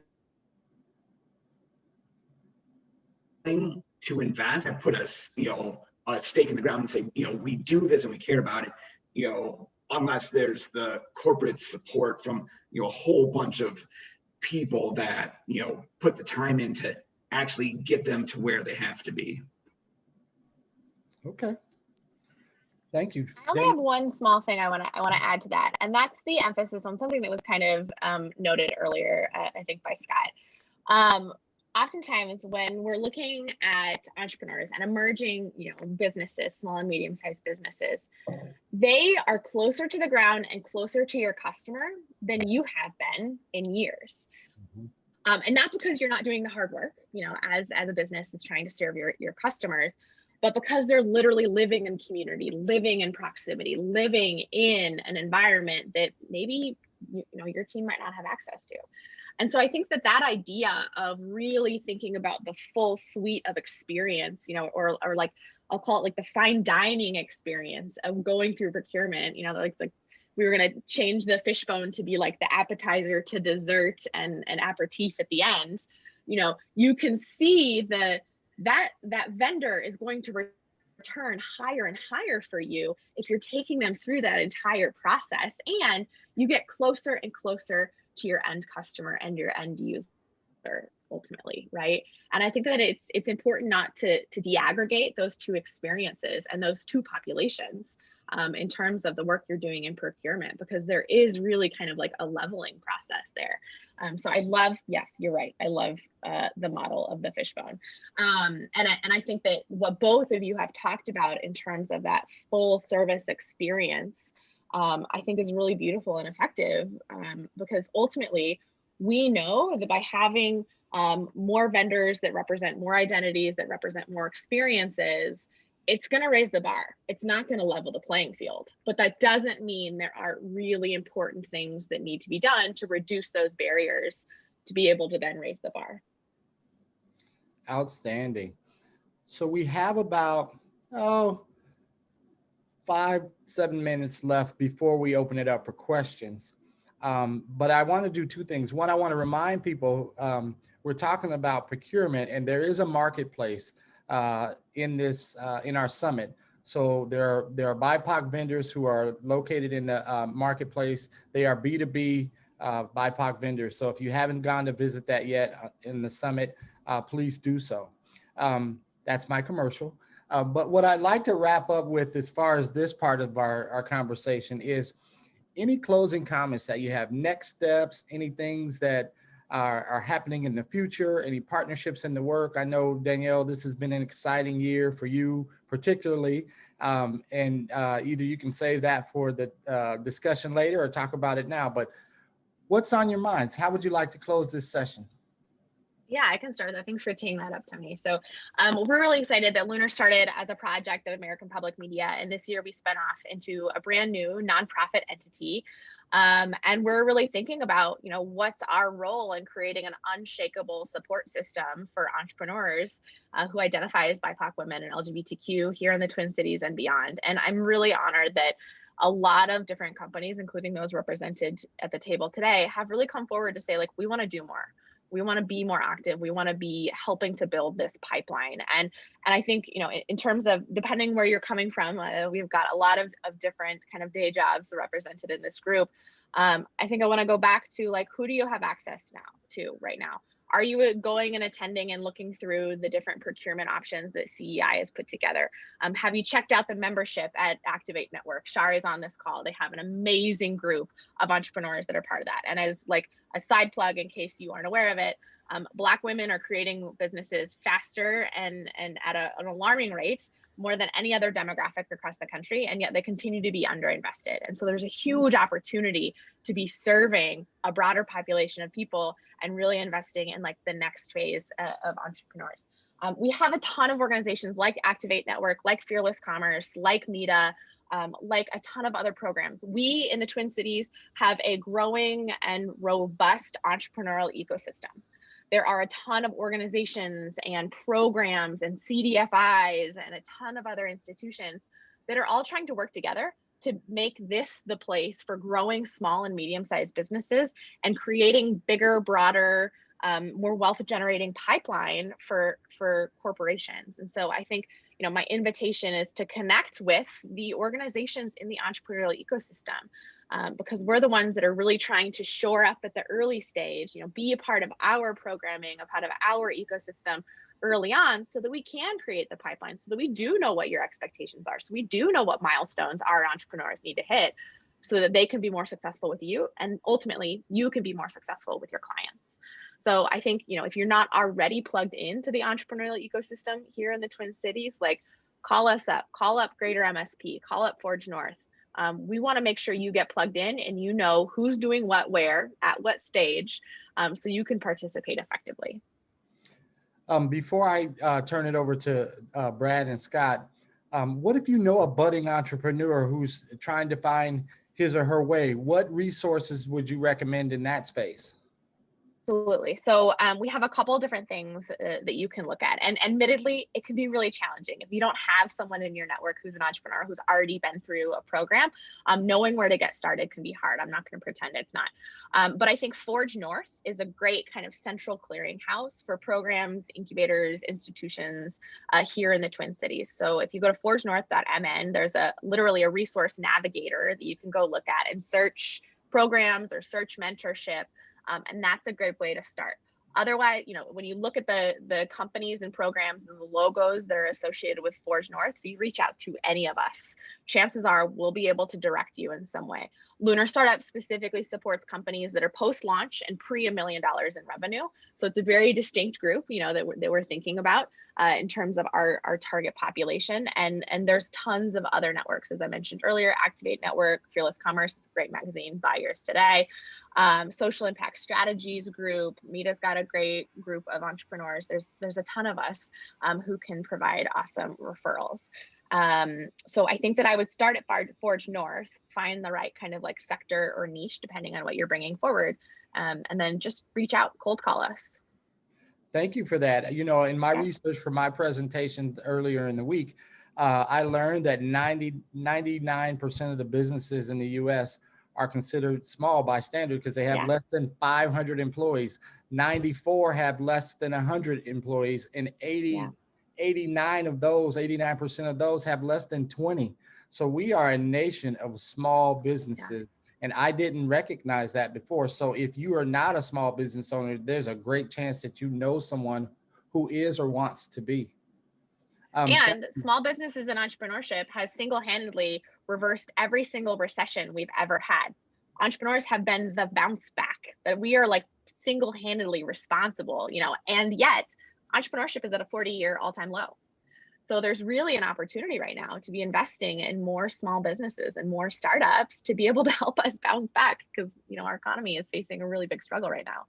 to invest and put a stake in the ground and say, we do this and we care about it, unless there's the corporate support from, a whole bunch of people that, put the time in to actually get them to where they have to be. Okay. Thank you. I only have one small thing I want to add to that, and that's the emphasis on something that was kind of noted earlier, I think by Scott. Oftentimes when we're looking at entrepreneurs and emerging, businesses, small and medium-sized businesses, they are closer to the ground and closer to your customer than you have been in years. Mm-hmm. And not because you're not doing the hard work, as a business that's trying to serve your customers, but because they're literally living in community, living in proximity, living in an environment that maybe, your team might not have access to. And so I think that idea of really thinking about the full suite of experience, or like, I'll call it like the fine dining experience of going through procurement, like we were going to change the fishbone to be like the appetizer to dessert and aperitif at the end. You can see that vendor is going to return higher and higher for you if you're taking them through that entire process, and you get closer and closer to your end customer and your end user ultimately, right? And I think that it's important not to de-aggregate those two experiences and those two populations in terms of the work you're doing in procurement, because there is really kind of like a leveling process there. So I love, yes, you're right. I love the model of the fishbone. And I think that what both of you have talked about in terms of that full service experience, I think is really beautiful and effective, because ultimately we know that by having more vendors that represent more identities, that represent more experiences, it's going to raise the bar. It's not going to level the playing field, but that doesn't mean there aren't really important things that need to be done to reduce those barriers to be able to then raise the bar. Outstanding. So we have about 5-7 minutes left before we open it up for questions. But I want to do two things. One, I want to remind people we're talking about procurement, and there is a marketplace in our summit. So there are BIPOC vendors who are located in the marketplace. They are B2B BIPOC vendors. So if you haven't gone to visit that yet in the summit, please do so. That's my commercial. But what I'd like to wrap up with as far as this part of our conversation is any closing comments that you have, next steps, any things that are happening in the future, any partnerships in the work. I know, Danielle, this has been an exciting year for you particularly. And either you can save that for the discussion later or talk about it now, but what's on your minds? How would you like to close this session? Yeah, I can start with that. Thanks for teeing that up to me. So we're really excited that Lunar started as a project at American Public Media. And this year we spun off into a brand new nonprofit entity. And we're really thinking about, what's our role in creating an unshakable support system for entrepreneurs who identify as BIPOC women and LGBTQ here in the Twin Cities and beyond. And I'm really honored that a lot of different companies, including those represented at the table today, have really come forward to say, like, we want to do more. We want to be more active. We want to be helping to build this pipeline. And I think, in terms of depending where you're coming from, we've got a lot of different kind of day jobs represented in this group. I think I want to go back to, like, who do you have access to right now? Are you going and attending and looking through the different procurement options that CEI has put together? Have you checked out the membership at Activate Network? Shar is on this call. They have an amazing group of entrepreneurs that are part of that. And as like a side plug, in case you aren't aware of it, Black women are creating businesses faster and at an alarming rate, more than any other demographic across the country, and yet they continue to be underinvested. And so there's a huge opportunity to be serving a broader population of people and really investing in, like, the next phase of entrepreneurs. We have a ton of organizations like Activate Network, like Fearless Commerce, like MEDA, like a ton of other programs. We in the Twin Cities have a growing and robust entrepreneurial ecosystem. There are a ton of organizations and programs and CDFIs and a ton of other institutions that are all trying to work together to make this the place for growing small and medium-sized businesses and creating bigger, broader, more wealth generating pipeline for corporations. And so I think, my invitation is to connect with the organizations in the entrepreneurial ecosystem, because we're the ones that are really trying to shore up at the early stage, be a part of our programming, a part of our ecosystem early on, so that we can create the pipeline, so that we do know what your expectations are, so we do know what milestones our entrepreneurs need to hit, so that they can be more successful with you, and ultimately you can be more successful with your clients. So I think, if you're not already plugged into the entrepreneurial ecosystem here in the Twin Cities, like, call us up, call up Greater MSP, call up Forge North. We want to make sure you get plugged in and you know who's doing what, where, at what stage, so you can participate effectively. Before I turn it over to Brad and Scott, what if you know a budding entrepreneur who's trying to find his or her way? What resources would you recommend in that space? Absolutely. So we have a couple different things that you can look at. And admittedly, it can be really challenging. If you don't have someone in your network who's an entrepreneur who's already been through a program, knowing where to get started can be hard. I'm not going to pretend it's not. But I think Forge North is a great kind of central clearinghouse for programs, incubators, institutions here in the Twin Cities. So if you go to forgenorth.mn, there's literally a resource navigator that you can go look at and search programs or search mentorship. And that's a great way to start. Otherwise, when you look at the companies and programs and the logos that are associated with Forge North, if you reach out to any of us, chances are we'll be able to direct you in some way. Lunar Startup specifically supports companies that are post-launch and pre $1 million in revenue. So it's a very distinct group, that we're thinking about in terms of our target population. And there's tons of other networks, as I mentioned earlier. Activate Network, Fearless Commerce, is a great magazine, buy yours today. Social Impact Strategies group, MEDA's got a great group of entrepreneurs. There's a ton of us who can provide awesome referrals. So I think that I would start at Forge North, find the right kind of like sector or niche, depending on what you're bringing forward, and then just reach out, cold call us. Thank you for that. In my research for my presentation earlier in the week, I learned that 99% of the businesses in the U.S. are considered small by standard because they have less than 500 employees. 94 have less than 100 employees, and 89% of those have less than 20. So we are a nation of small businesses. And I didn't recognize that before. So if you are not a small business owner, there's a great chance that you know someone who is or wants to be. And small businesses and entrepreneurship has single-handedly reversed every single recession we've ever had. Entrepreneurs have been the bounce back, that we are like single-handedly responsible, you know, and yet entrepreneurship is at a 40-year all-time low. So there's really an opportunity right now to be investing in more small businesses and more startups to be able to help us bounce back, because, you know, our economy is facing a really big struggle right now.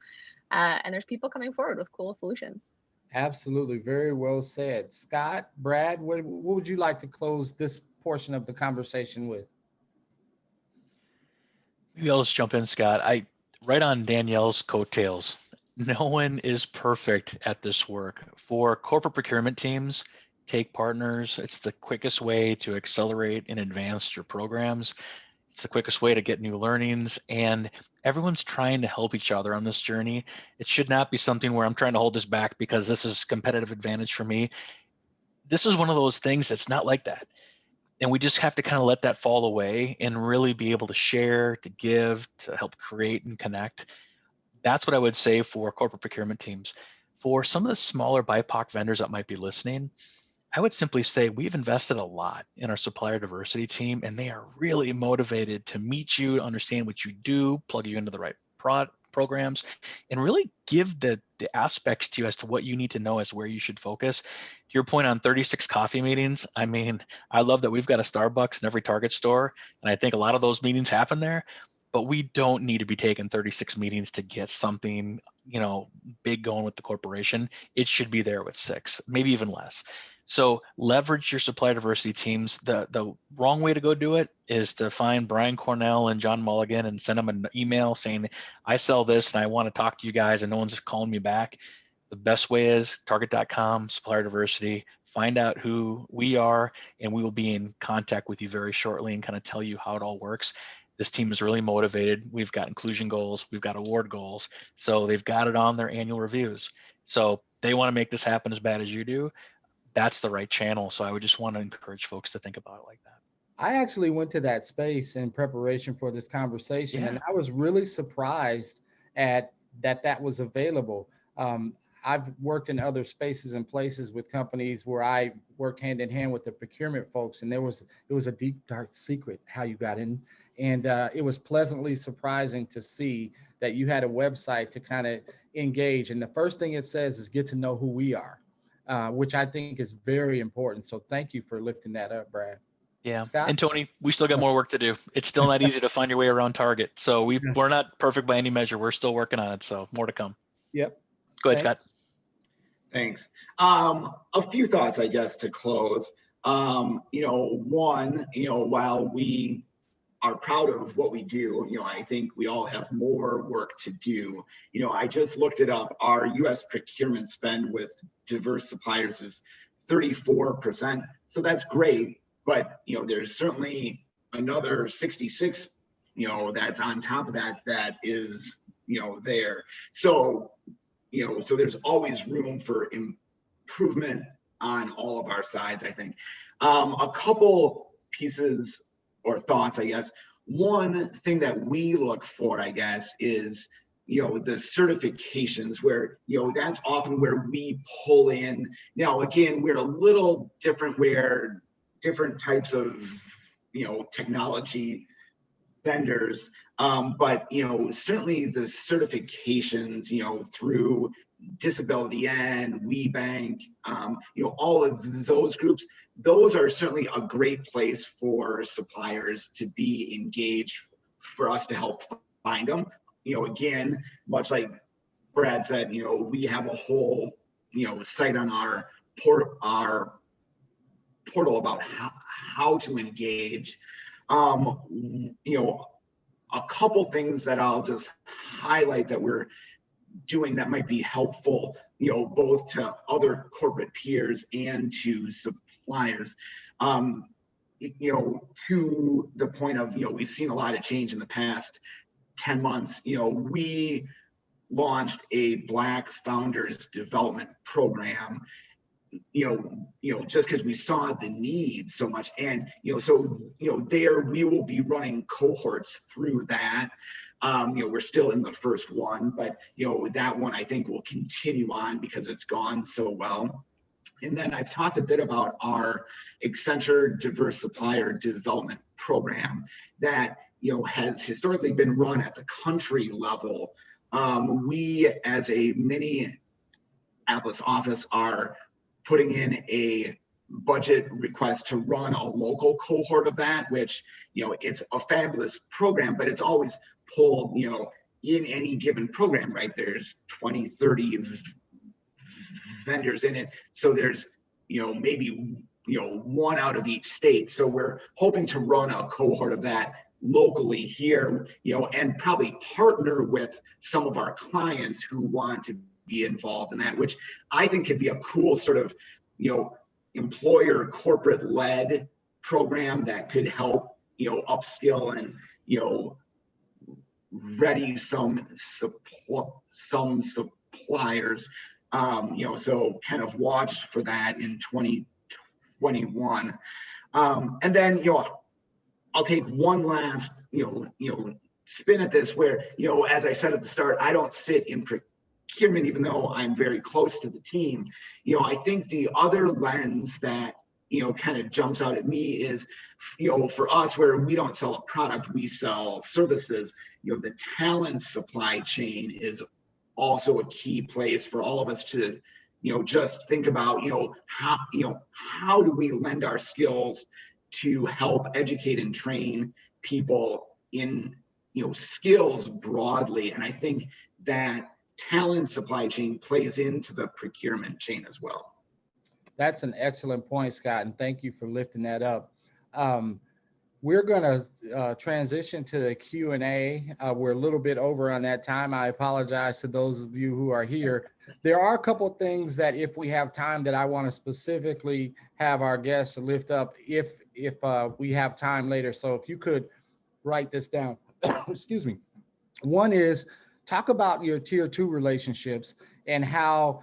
And there's people coming forward with cool solutions. Absolutely. Very well said. Scott, Brad, what would you like to close this portion of the conversation with? Maybe I'll just jump in, Scott. Right on Danielle's coattails. No one is perfect at this work. For corporate procurement teams, take partners. It's the quickest way to accelerate and advance your programs. It's the quickest way to get new learnings, and everyone's trying to help each other on this journey. It should not be something where I'm trying to hold this back because this is competitive advantage for me. This is one of those things that's not like that. And we just have to kind of let that fall away and really be able to share, to give, to help create and connect. That's what I would say for corporate procurement teams. For some of the smaller BIPOC vendors that might be listening, I would simply say we've invested a lot in our supplier diversity team, and they are really motivated to meet you, understand what you do, plug you into the right programs, and really give the aspects to you as to what you need to know as where you should focus. To your point on 36 coffee meetings, I mean, I love that we've got a Starbucks in every Target store, and I think a lot of those meetings happen there, but we don't need to be taking 36 meetings to get something, you know, big going with the corporation. It should be there with 6, maybe even less. So leverage your supplier diversity teams. The wrong way to go do it is to find Brian Cornell and John Mulligan and send them an email saying, I sell this and I want to talk to you guys, and no one's calling me back. The best way is target.com, supplier diversity, find out who we are, and we will be in contact with you very shortly and kind of tell you how it all works. This team is really motivated. We've got inclusion goals, we've got award goals. So they've got it on their annual reviews. So they want to make this happen as bad as you do. That's the right channel. So I would just want to encourage folks to think about it like that. I actually went to that space in preparation for this conversation, and I was really surprised at that was available. I've worked in other spaces and places with companies where I worked hand in hand with the procurement folks, and it was a deep, dark secret how you got in. And it was pleasantly surprising to see that you had a website to kind of engage. And the first thing it says is get to know who we are. Which I think is very important. So thank you for lifting that up, Brad. Yeah. Scott? And Tony, we still got more work to do. It's still not easy to find your way around Target. So we're not perfect by any measure. We're still working on it. So more to come. Yep. Go ahead, Scott. Thanks. A few thoughts, I guess, to close. One, while we are proud of what we do, I think we all have more work to do. I just looked it up. Our U.S. procurement spend with diverse suppliers is 34%. So that's great. But, there's certainly another 66, that's on top of that is, there. So, so there's always room for improvement on all of our sides, I think. A couple pieces or thoughts, I guess. One thing that we look for, I guess, is, the certifications where, that's often where we pull in. Now, again, we're a little different where different types of, technology vendors, but, certainly the certifications, through Disability N, WeBank, all of those groups, those are certainly a great place for suppliers to be engaged, for us to help find them. Again, much like Brad said, we have a whole, site on our portal about how to engage. A couple things that I'll just highlight that we're doing that might be helpful, both to other corporate peers and to suppliers. To the point of, we've seen a lot of change in the past 10 months. We launched a Black Founders Development Program, just because we saw the need so much. And, there we will be running cohorts through that. We're still in the first one, but that one I think will continue on because it's gone so well. And then I've talked a bit about our Accenture Diverse Supplier Development Program that has historically been run at the country level. We, as a Minneapolis office, are putting in a budget request to run a local cohort of that, which it's a fabulous program, but it's always pulled in any given program, right? There's 20, 30 vendors in it, so there's maybe one out of each state. So we're hoping to run a cohort of that locally here, and probably partner with some of our clients who want to be involved in that, which I think could be a cool sort of employer corporate led program that could help upskill and ready some suppliers. So kind of watch for that in 2021. And then, I'll take one last, spin at this where, as I said at the start, I don't sit in procurement, even though I'm very close to the team. I think the other lens that, kind of jumps out at me is, for us, where we don't sell a product, we sell services, the talent supply chain is also a key place for all of us to, just think about, how do we lend our skills to help educate and train people in, skills broadly. And I think that talent supply chain plays into the procurement chain as well. That's an excellent point, Scott, and thank you for lifting that up. We're going to transition to the Q&A. We're a little bit over on that time. I apologize to those of you who are here. There are a couple of things that, if we have time, that I want to specifically have our guests lift up if we have time later. So if you could write this down. Excuse me. One is, talk about your tier 2 relationships and how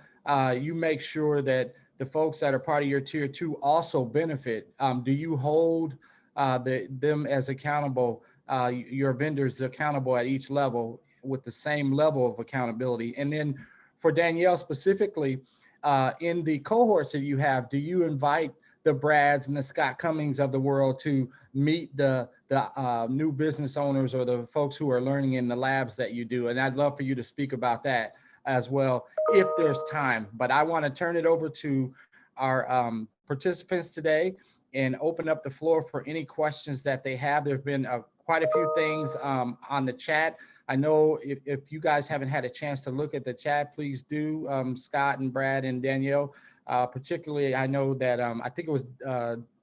you make sure that the folks that are part of your tier 2 also benefit. Do you hold them as accountable, your vendors accountable at each level with the same level of accountability? And then for Danielle specifically, in the cohorts that you have, do you invite the Brads and the Scott Cummings of the world to meet the new business owners or the folks who are learning in the labs that you do? And I'd love for you to speak about that as well, if there's time. But I want to turn it over to our participants today and open up the floor for any questions that they have. There've been quite a few things on the chat. I know if you guys haven't had a chance to look at the chat, please do, Scott and Brad and Danielle. Particularly, I know that I think it was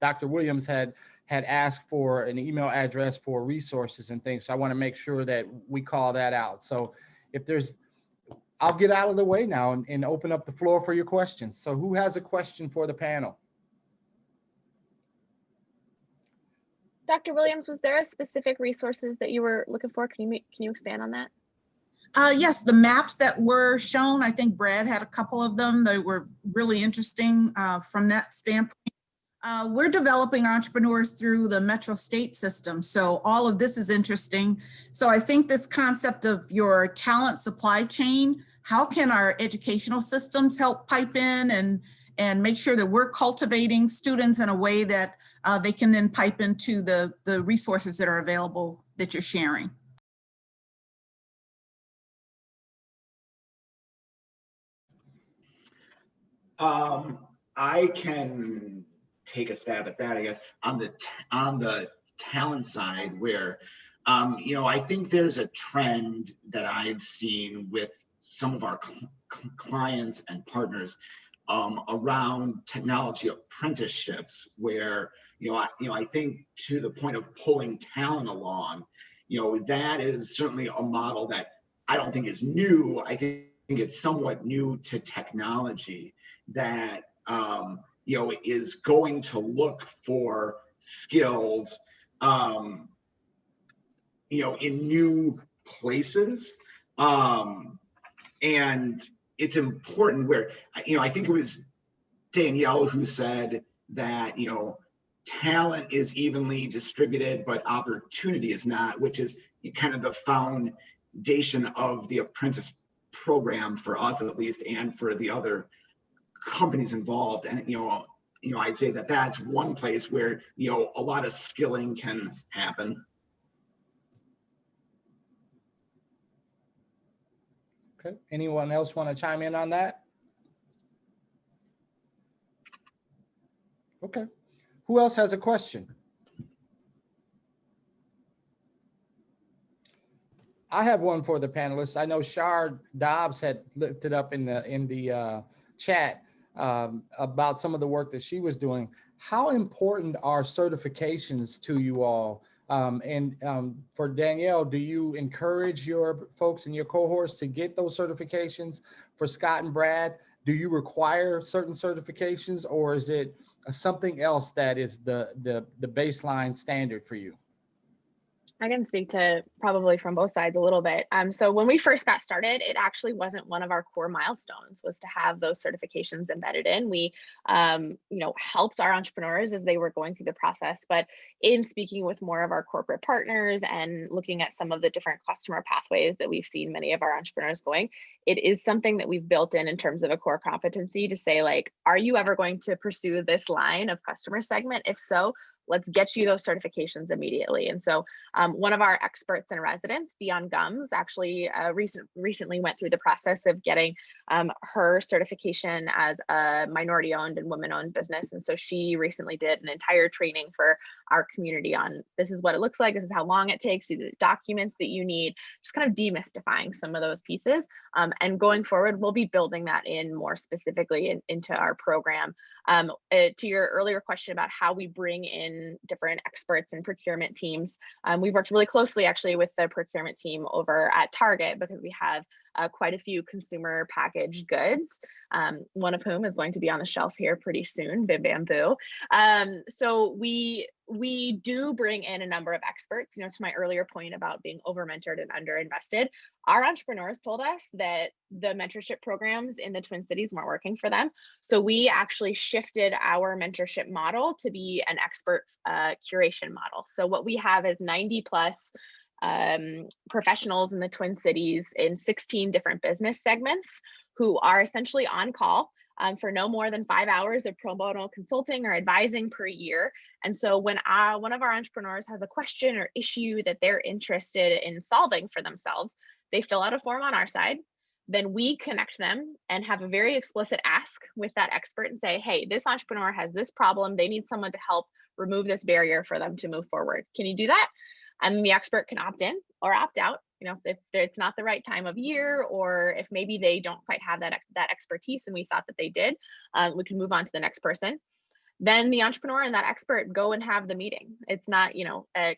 Dr. Williams had asked for an email address for resources and things. So I want to make sure that we call that out. So if there's, I'll get out of the way now and open up the floor for your questions. So who has a question for the panel? Dr. Williams, was there a specific resources that you were looking for? Can you expand on that? Yes, the maps that were shown, I think Brad had a couple of them. They were really interesting from that standpoint. We're developing entrepreneurs through the Metro State system. So all of this is interesting. So I think this concept of your talent supply chain, how can our educational systems help pipe in and make sure that we're cultivating students in a way that they can then pipe into the resources that are available that you're sharing. I can take a stab at that, I guess, on the talent side, where I think there's a trend that I've seen with some of our clients and partners around technology apprenticeships, where I think, to the point of pulling talent along, that is certainly a model that I don't think is new. I think it's somewhat new to technology, that is going to look for skills in new places, and it's important where I think it was Danielle who said that talent is evenly distributed, but opportunity is not, which is kind of the foundation of the apprentice program for us at least, and for the other companies involved. And I'd say that that's one place where a lot of skilling can happen. Okay, anyone else want to chime in on that? Okay, who else has a question? I have one for the panelists. I know Shar Dobbs had lifted up in the chat about some of the work that she was doing. How important are certifications to you all? For Danielle, do you encourage your folks in your cohorts to get those certifications? For Scott and Brad, do you require certain certifications, or is it something else that is the baseline standard for you? I can speak to probably from both sides a little bit. So when we first got started, it actually wasn't one of our core milestones was to have those certifications embedded in. We, helped our entrepreneurs as they were going through the process, but in speaking with more of our corporate partners and looking at some of the different customer pathways that we've seen many of our entrepreneurs going, it is something that we've built in terms of a core competency to say, like, are you ever going to pursue this line of customer segment? If so, let's get you those certifications immediately. And so one of our experts in residence, Dion Gums, actually recently went through the process of getting her certification as a minority owned and women owned business. And so she recently did an entire training for our community on this is what it looks like, this is how long it takes, the documents that you need, just kind of demystifying some of those pieces. And going forward, we'll be building that in more specifically into our program. To your earlier question about how we bring in different experts and procurement teams, we've worked really closely actually with the procurement team over at Target because we have quite a few consumer packaged goods, one of whom is going to be on the shelf here pretty soon, Bim Bam Boo. So we do bring in a number of experts. To my earlier point about being over mentored and under invested, our entrepreneurs told us that the mentorship programs in the Twin Cities weren't working for them. So we actually shifted our mentorship model to be an expert curation model. So what we have is 90 plus professionals in the Twin Cities in 16 different business segments who are essentially on call for no more than 5 hours of pro bono consulting or advising per year. And so when one of our entrepreneurs has a question or issue that they're interested in solving for themselves, they fill out a form on our side. Then we connect them and have a very explicit ask with that expert and say, hey, this entrepreneur has this problem. They need someone to help remove this barrier for them to move forward. Can you do that? And the expert can opt in or opt out, if it's not the right time of year, or if maybe they don't quite have that expertise and we thought that they did, we can move on to the next person. Then the entrepreneur and that expert go and have the meeting. It's not,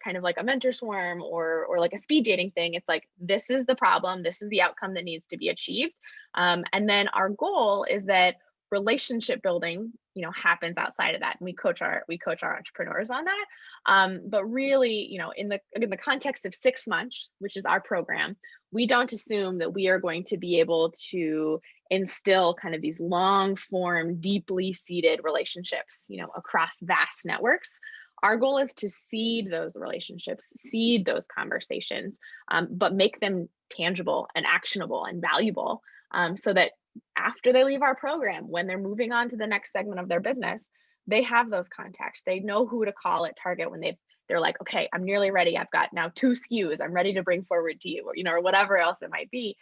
kind of like a mentor swarm or like a speed dating thing. It's like, this is the problem. This is the outcome that needs to be achieved. And then our goal is that relationship building, happens outside of that. And we coach our entrepreneurs on that. But really, in the context of 6 months, which is our program, we don't assume that we are going to be able to instill kind of these long form, deeply seated relationships, across vast networks. Our goal is to seed those relationships, seed those conversations, but make them tangible and actionable and valuable, so that after they leave our program, when they're moving on to the next segment of their business, they have those contacts. They know who to call at Target when they're like, okay, I'm nearly ready. I've got now 2 SKUs I'm ready to bring forward to you, or whatever else it might be.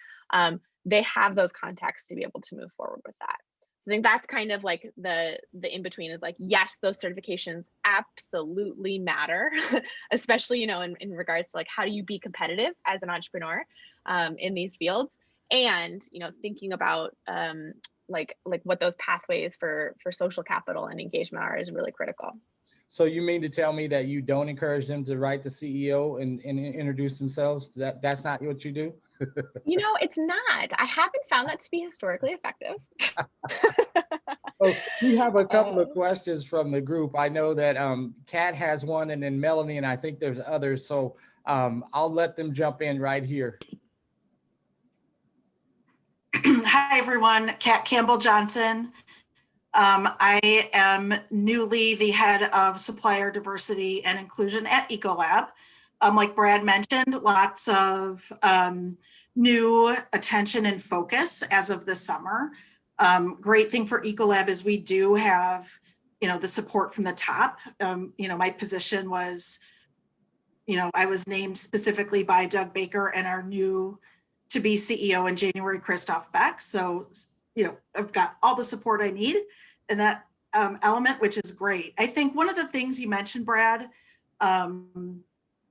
They have those contacts to be able to move forward with that. So I think that's kind of like the in between is like, yes, those certifications absolutely matter, especially, in regards to like, how do you be competitive as an entrepreneur in these fields? And, thinking about like what those pathways for social capital and engagement are is really critical. So you mean to tell me that you don't encourage them to write the CEO and introduce themselves? That's not what you do? It's not. I haven't found that to be historically effective. Oh, we have a couple of questions from the group. I know that Kat has one, and then Melanie, and I think there's others. So I'll let them jump in right here. Hi, everyone. Kat Campbell Johnson. I am newly the head of supplier diversity and inclusion at Ecolab. Like Brad mentioned, lots of new attention and focus as of this summer. Great thing for Ecolab is we do have, the support from the top. My position was, I was named specifically by Doug Baker and our new to-be CEO in January, Christoph Beck. So, I've got all the support I need in that element, which is great. I think one of the things you mentioned, Brad,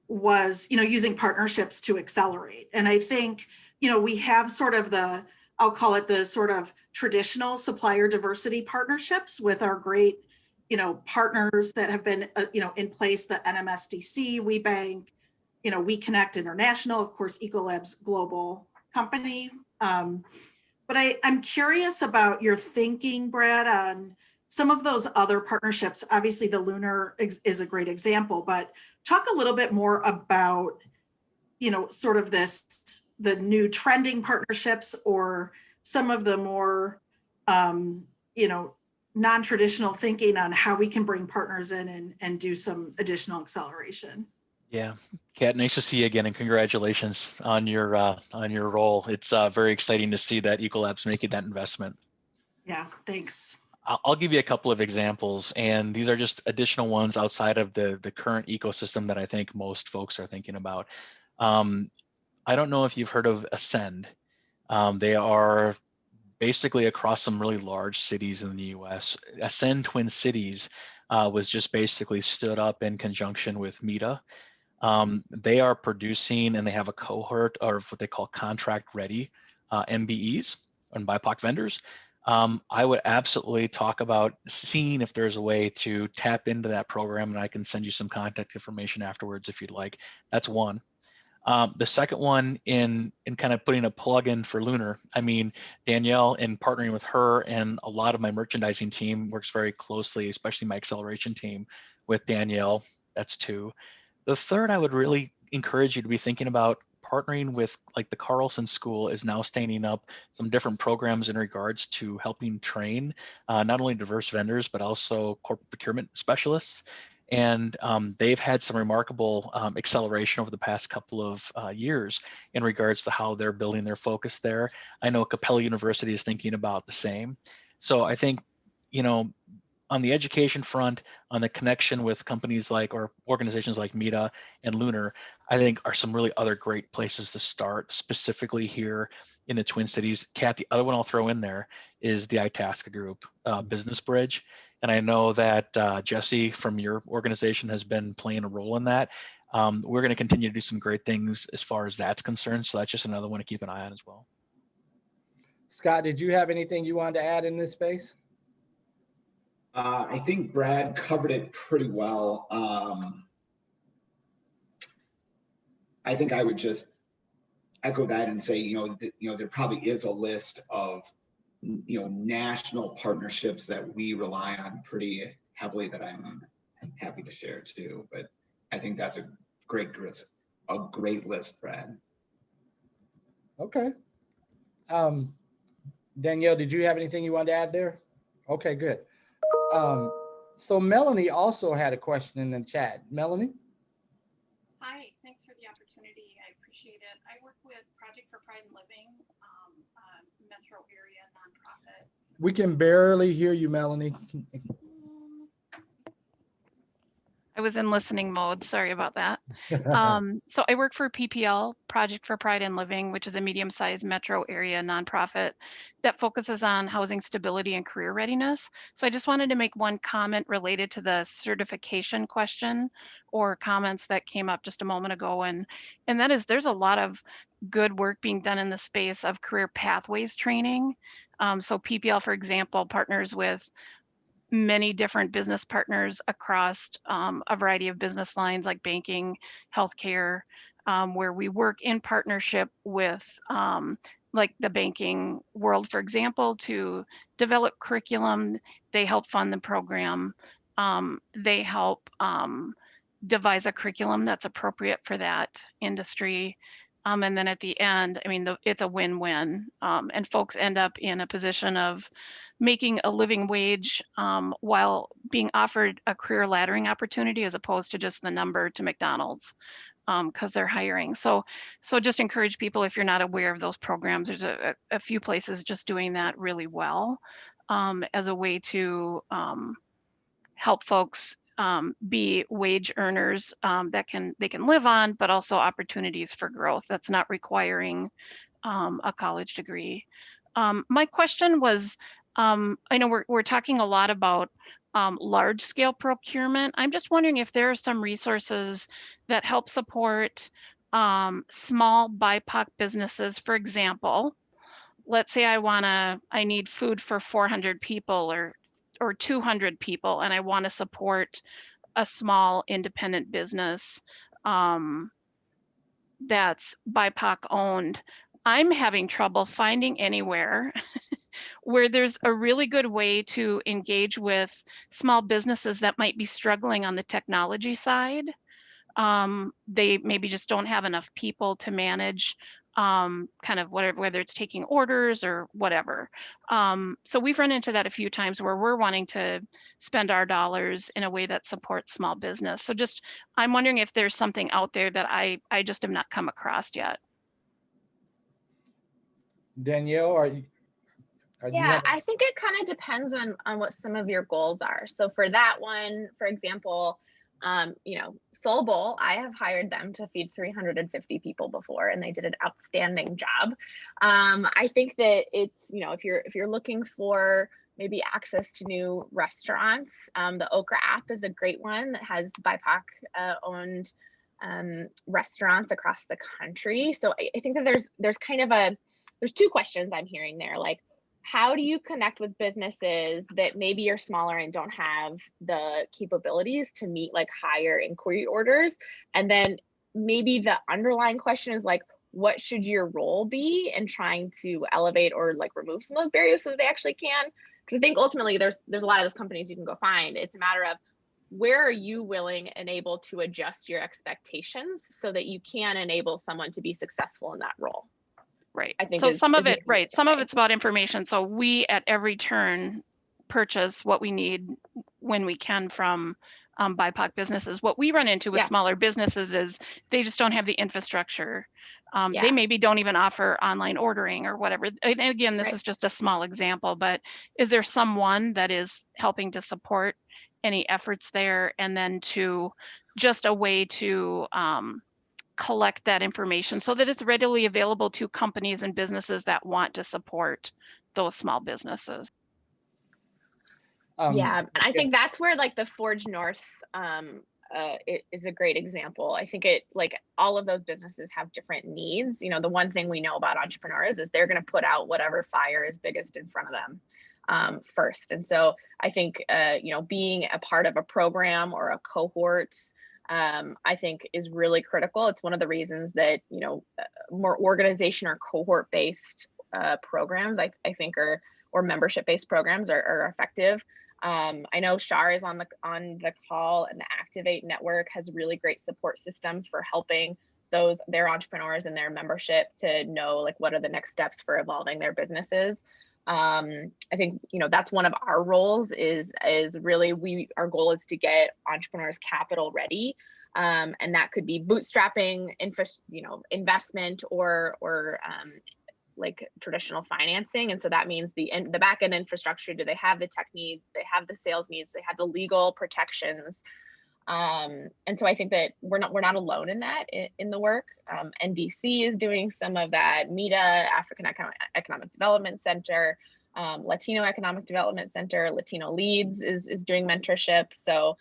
was, using partnerships to accelerate. And I think, we have sort of I'll call it the sort of traditional supplier diversity partnerships with our great, partners that have been, in place, the NMSDC, WeBank, WeConnect International, of course, Ecolab's global company. But I'm curious about your thinking, Brad, on some of those other partnerships. Obviously, the Lunar is a great example, but talk a little bit more about, sort of the new trending partnerships or some of the more, non-traditional thinking on how we can bring partners in and do some additional acceleration. Yeah, Kat, nice to see you again, and congratulations on your role. It's very exciting to see that Ecolab's making that investment. Yeah, thanks. I'll give you a couple of examples, and these are just additional ones outside of the current ecosystem that I think most folks are thinking about. I don't know if you've heard of Ascend. They are basically across some really large cities in the US. Ascend Twin Cities was just basically stood up in conjunction with META. They are producing, and they have a cohort of what they call contract ready MBEs and BIPOC vendors. I would absolutely talk about seeing if there's a way to tap into that program, and I can send you some contact information afterwards if you'd like. That's one. The second one, in kind of putting a plug in for Lunar, I mean, Danielle, in partnering with her and a lot of my merchandising team works very closely, especially my acceleration team with Danielle. That's two. The third, I would really encourage you to be thinking about partnering with, like, the Carlson School is now standing up some different programs in regards to helping train not only diverse vendors, but also corporate procurement specialists. And they've had some remarkable acceleration over the past couple of years in regards to how they're building their focus there. I know Capella University is thinking about the same. So I think, on the education front, on the connection with companies like, or organizations like META and Lunar, I think are some really other great places to start, specifically here in the Twin Cities. Kat, the other one I'll throw in there is the Itasca Group, Business Bridge. And I know that Jesse from your organization has been playing a role in that. We're going to continue to do some great things as far as that's concerned. So that's just another one to keep an eye on as well. Scott, did you have anything you wanted to add in this space? I think Brad covered it pretty well. I think I would just echo that and say, there probably is a list of, national partnerships that we rely on pretty heavily that I'm happy to share too. But I think that's a great list, Brad. Okay. Danielle, did you have anything you wanted to add there? Okay, good. So Melanie also had a question in the chat. Melanie? Hi, thanks for the opportunity. I appreciate it. I work with Project for Pride in Living, metro area nonprofit. We can barely hear you, Melanie. I was in listening mode. Sorry about that. So I work for PPL, Project for Pride in Living, which is a medium-sized metro area nonprofit that focuses on housing stability and career readiness. So I just wanted to make one comment related to the certification question or comments that came up just a moment ago. And that is, there's a lot of good work being done in the space of career pathways training. So PPL, for example, partners with many different business partners across a variety of business lines like banking, healthcare, where we work in partnership with like the banking world, for example, to develop curriculum. They help fund the program. They help devise a curriculum that's appropriate for that industry. And then at the end, I mean, it's a win-win, and folks end up in a position of making a living wage while being offered a career laddering opportunity as opposed to just the number to McDonald's, because they're hiring. So just encourage people, if you're not aware of those programs, there's a few places just doing that really well, as a way to help folks be wage earners that they can live on, but also opportunities for growth that's not requiring a college degree. My question was, I know we're talking a lot about large scale procurement. I'm just wondering if there are some resources that help support small BIPOC businesses. For example, let's say I need food for 400 people or 200 people, and I want to support a small independent business that's BIPOC owned. I'm having trouble finding anywhere where there's a really good way to engage with small businesses that might be struggling on the technology side. They maybe just don't have enough people to manage kind of whatever, whether it's taking orders or whatever. So we've run into that a few times where we're wanting to spend our dollars in a way that supports small business. So just, I'm wondering if there's something out there that I just have not come across yet. Danielle, yeah, I think it kind of depends on what some of your goals are. So for that one, for example, Soul Bowl, I have hired them to feed 350 people before, and they did an outstanding job. I think that it's, if you're looking for maybe access to new restaurants, the Okra app is a great one that has BIPOC owned restaurants across the country. So I think that there's kind of there's two questions I'm hearing there. Like, how do you connect with businesses that maybe are smaller and don't have the capabilities to meet like higher inquiry orders? And then maybe the underlying question is like, what should your role be in trying to elevate or like remove some of those barriers so that they actually can? Because I think ultimately there's a lot of those companies you can go find. It's a matter of where are you willing and able to adjust your expectations so that you can enable someone to be successful in that role. Right. I think so. Some of it, right. Some of it's about information. So we at every turn purchase what we need when we can from BIPOC businesses. What we run into with smaller businesses is they just don't have the infrastructure. They maybe don't even offer online ordering or whatever. And again, this is just a small example, but is there someone that is helping to support any efforts there? And then to just a way to collect that information so that it's readily available to companies and businesses that want to support those small businesses. Yeah, and I think that's where like the Forge North is a great example. I think it, like, all of those businesses have different needs. The one thing we know about entrepreneurs is they're going to put out whatever fire is biggest in front of them first. And so I think being a part of a program or a cohort I think is really critical. It's one of the reasons that, more organization or cohort based programs, I think or membership based programs are effective. I know Shar is on the call, and the Activate Network has really great support systems for helping their entrepreneurs and their membership to know like what are the next steps for evolving their businesses. I think that's one of our roles is really our goal is to get entrepreneurs capital ready, and that could be bootstrapping, investment or like traditional financing. And so that means the back end infrastructure. Do they have the tech needs? They have the sales needs. They have the legal protections. And so I think that we're not alone in that in the work. NDC is doing some of that. MEDA, African Economic Development Center, Latino Economic Development Center, Latino Leads is doing mentorship. So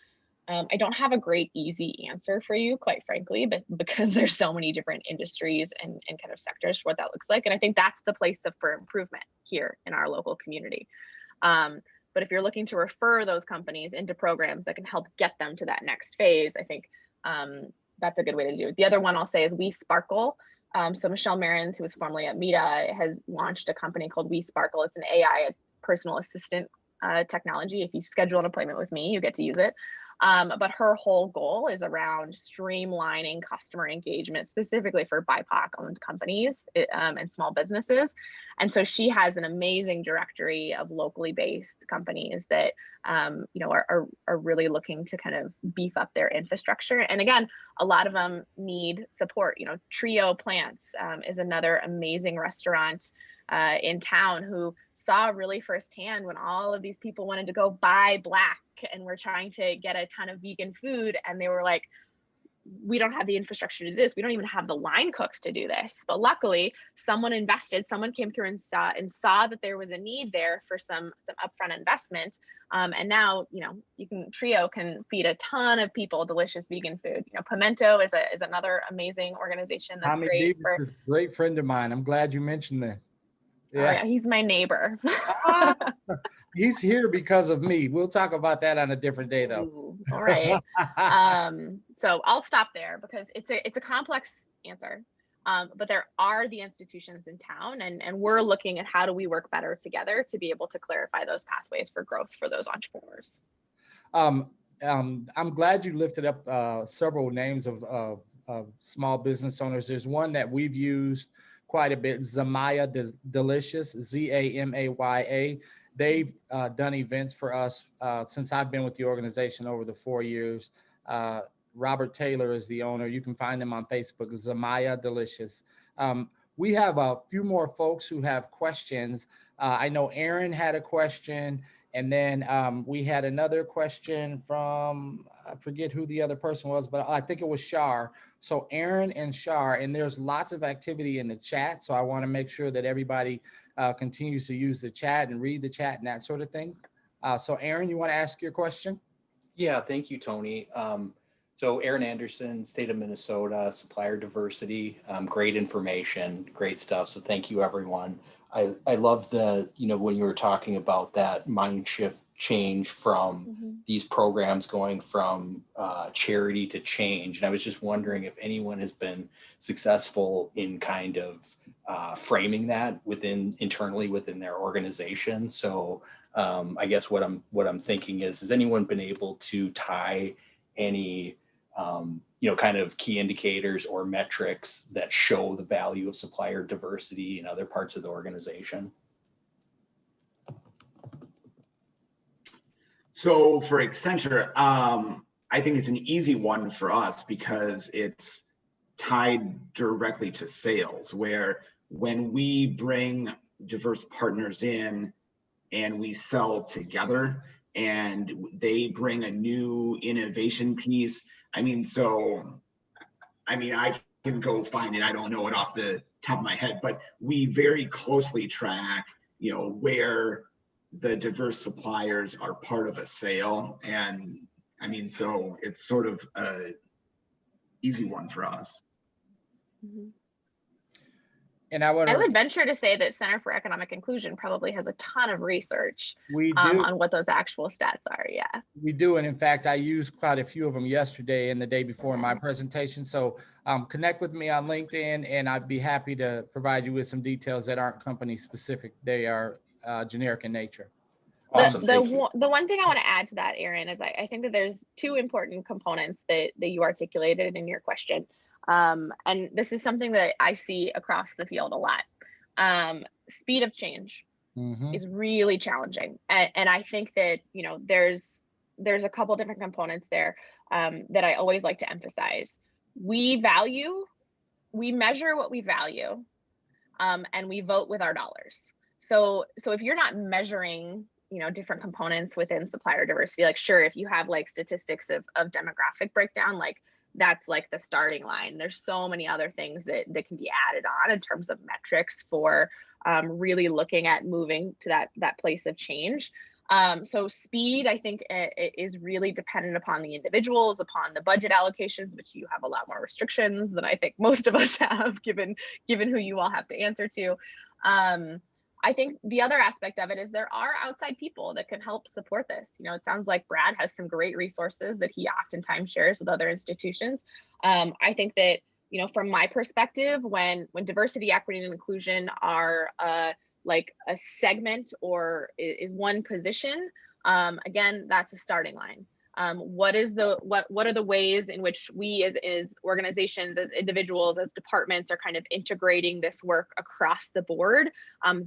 I don't have a great easy answer for you, quite frankly, but because there's so many different industries and kind of sectors for what that looks like. And I think that's the place for improvement here in our local community. But if you're looking to refer those companies into programs that can help get them to that next phase, I think that's a good way to do it. The other one I'll say is We Sparkle. So Michelle Marins, who was formerly at MEDA, has launched a company called We Sparkle. It's an AI personal assistant technology. If you schedule an appointment with me, you get to use it. But her whole goal is around streamlining customer engagement, specifically for BIPOC owned companies and small businesses. And so she has an amazing directory of locally based companies that are really looking to kind of beef up their infrastructure. And again, a lot of them need support. Trio Plants is another amazing restaurant in town who saw really firsthand when all of these people wanted to go buy black and were trying to get a ton of vegan food, and they were like, we don't have the infrastructure to do this. We don't even have the line cooks to do this. But luckily, someone came through and saw that there was a need there for some upfront investment. And now, Trio can feed a ton of people delicious vegan food. Pimento is another amazing organization that's Tommy great. Davis is a great friend of mine. I'm glad you mentioned that. Yeah. Oh, yeah, he's my neighbor. He's here because of me. We'll talk about that on a different day, though. Ooh, all right. So I'll stop there because it's a complex answer. But there are the institutions in town, and we're looking at how do we work better together to be able to clarify those pathways for growth for those entrepreneurs. I'm glad you lifted up several names of small business owners. There's one that we've used quite a bit, Zamaya Delicious, Zamaya. They've done events for us since I've been with the organization over the 4 years. Robert Taylor is the owner. You can find them on Facebook, Zamaya Delicious. We have a few more folks who have questions. I know Aaron had a question, and then we had another question from, I forget who the other person was, but I think it was Shar. So Aaron and Shar, and there's lots of activity in the chat. So I want to make sure that everybody continues to use the chat and read the chat and that sort of thing. So Aaron, you want to ask your question? Yeah, thank you, Tony. So Aaron Anderson, state of Minnesota, supplier diversity, great information, great stuff. So thank you, everyone. I love the, when you were talking about that mind shift change from these programs going from charity to change. And I was just wondering if anyone has been successful in kind of framing that internally within their organization. So I guess what I'm thinking is, has anyone been able to tie any kind of key indicators or metrics that show the value of supplier diversity in other parts of the organization? So for Accenture, I think it's an easy one for us because it's tied directly to sales, where when we bring diverse partners in and we sell together and they bring a new innovation piece, I can go find it. I don't know it off the top of my head, but we very closely track, where the diverse suppliers are part of a sale. And so it's sort of a easy one for us. And I would venture to say that Center for Economic Inclusion probably has a ton of research on what those actual stats are. Yeah, we do. And in fact, I used quite a few of them yesterday and the day before in my presentation. So connect with me on LinkedIn and I'd be happy to provide you with some details that aren't company specific. They are generic in nature. Awesome. The one thing I want to add to that, Aaron, is I think that there's two important components that you articulated in your question. And this is something that I see across the field a lot. Speed of change is really challenging. And I think that, there's a couple different components there that I always like to emphasize. We measure what we value, and we vote with our dollars. So if you're not measuring, different components within supplier diversity, like sure, if you have like statistics of demographic breakdown, like that's like the starting line. There's so many other things that can be added on in terms of metrics for really looking at moving to that place of change. So speed, I think, is really dependent upon the individuals, upon the budget allocations, which you have a lot more restrictions than I think most of us have, given who you all have to answer to. I think the other aspect of it is there are outside people that can help support this. It sounds like Brad has some great resources that he oftentimes shares with other institutions. I think that, from my perspective, when diversity, equity, and inclusion are like a segment or is one position, again, that's a starting line. what are the ways in which we as organizations, as individuals, as departments are kind of integrating this work across the board.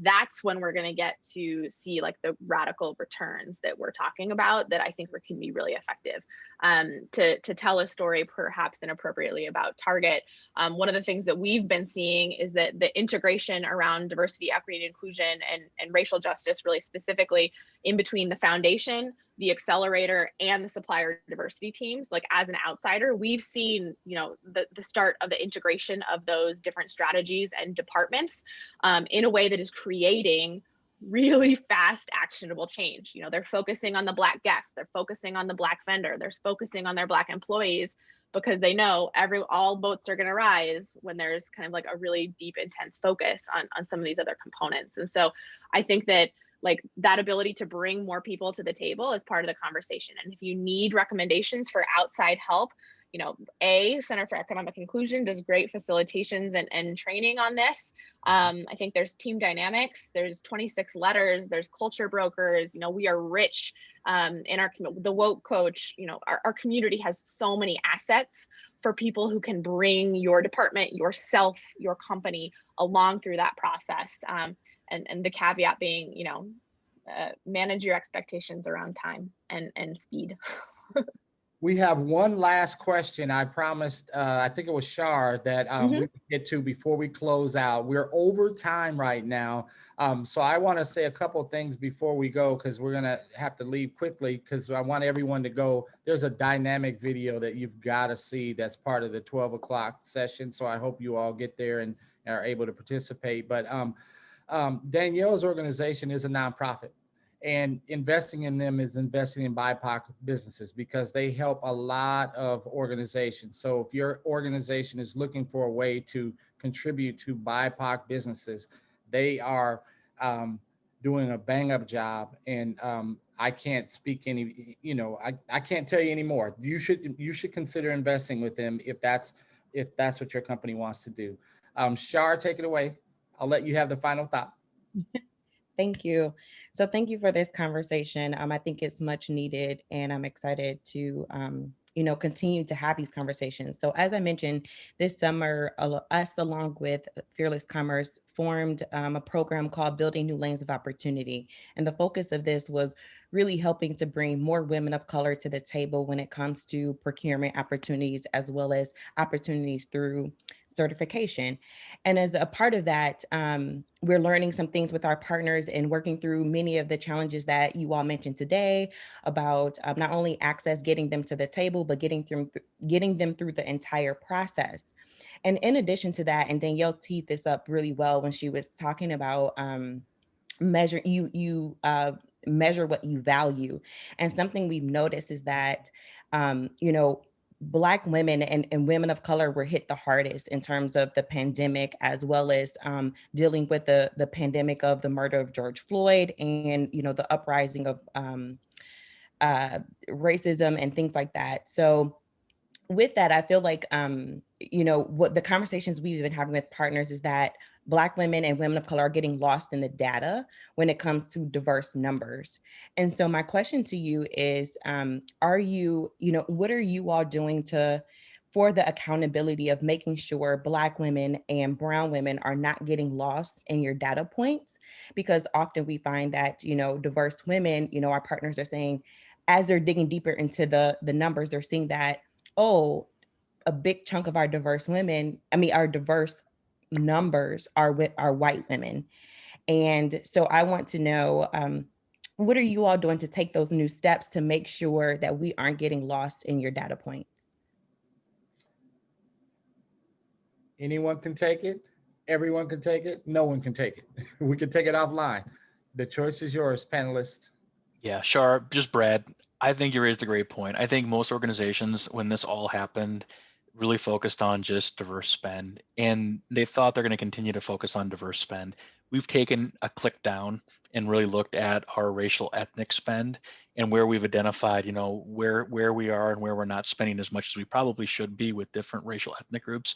That's when we're going to get to see like the radical returns that we're talking about that I think can be really effective. To tell a story perhaps inappropriately about Target, one of the things that we've been seeing is that the integration around diversity, equity, and inclusion and racial justice, really specifically in between the foundation, the accelerator, and the supplier diversity teams. Like as an outsider, we've seen, you know, the start of the integration of those different strategies and departments in a way that is creating really fast actionable change. You know, they're focusing on the Black guest, they're focusing on the Black vendor, they're focusing on their Black employees, because they know all boats are going to rise when there's kind of like a really deep, intense focus on some of these other components. And so I think that like that ability to bring more people to the table is part of the conversation. And if you need recommendations for outside help, you know, Center for Economic Inclusion does great facilitations and training on this. I think there's team dynamics, there's 26 letters, there's culture brokers. You know, we are rich in the woke coach. You know, our community has so many assets for people who can bring your department, yourself, your company along through that process. And the caveat being, you know, manage your expectations around time and speed. We have one last question. I promised, I think it was Shar, that we could get to before we close out. We're over time right now. So I want to say a couple things before we go, because we're going to have to leave quickly, because I want everyone to go. There's a dynamic video that you've got to see that's part of the 12 o'clock session. So I hope you all get there and are able to participate. But Danielle's organization is a nonprofit. And investing in them is investing in BIPOC businesses, because they help a lot of organizations. So if your organization is looking for a way to contribute to BIPOC businesses, they are doing a bang up job. And I can't speak any, you know, I can't tell you anymore. You should consider investing with them if that's what your company wants to do. Shar, take it away. I'll let you have the final thought. Thank you. So thank you for this conversation. I think it's much needed, and I'm excited to, continue to have these conversations. So as I mentioned, this summer, us along with Fearless Commerce formed a program called Building New Lanes of Opportunity. And the focus of this was really helping to bring more women of color to the table when it comes to procurement opportunities, as well as opportunities through certification. And as a part of that, we're learning some things with our partners and working through many of the challenges that you all mentioned today about not only access, getting them to the table, but getting them through the entire process. And in addition to that, and Danielle teed this up really well when she was talking about measure what you value. And something we've noticed is that, Black women and women of color were hit the hardest in terms of the pandemic, as well as dealing with the pandemic of the murder of George Floyd and, the uprising of racism and things like that. So with that, I feel like, what the conversations we've been having with partners is that Black women and women of color are getting lost in the data when it comes to diverse numbers. And so my question to you is, what are you all doing for the accountability of making sure Black women and brown women are not getting lost in your data points? Because often we find that, diverse women, our partners are saying, as they're digging deeper into the numbers, they're seeing that, a big chunk of our diverse numbers are white women. And so I want to know, what are you all doing to take those new steps to make sure that we aren't getting lost in your data points? Anyone can take it. Everyone can take it. No one can take it. We can take it offline. The choice is yours, panelists. Yeah, Shar, just Brad. I think you raised a great point. I think most organizations, when this all happened, really focused on just diverse spend, and they thought they're going to continue to focus on diverse spend. We've taken a click down and really looked at our racial ethnic spend and where we've identified, where we are and where we're not spending as much as we probably should be with different racial ethnic groups.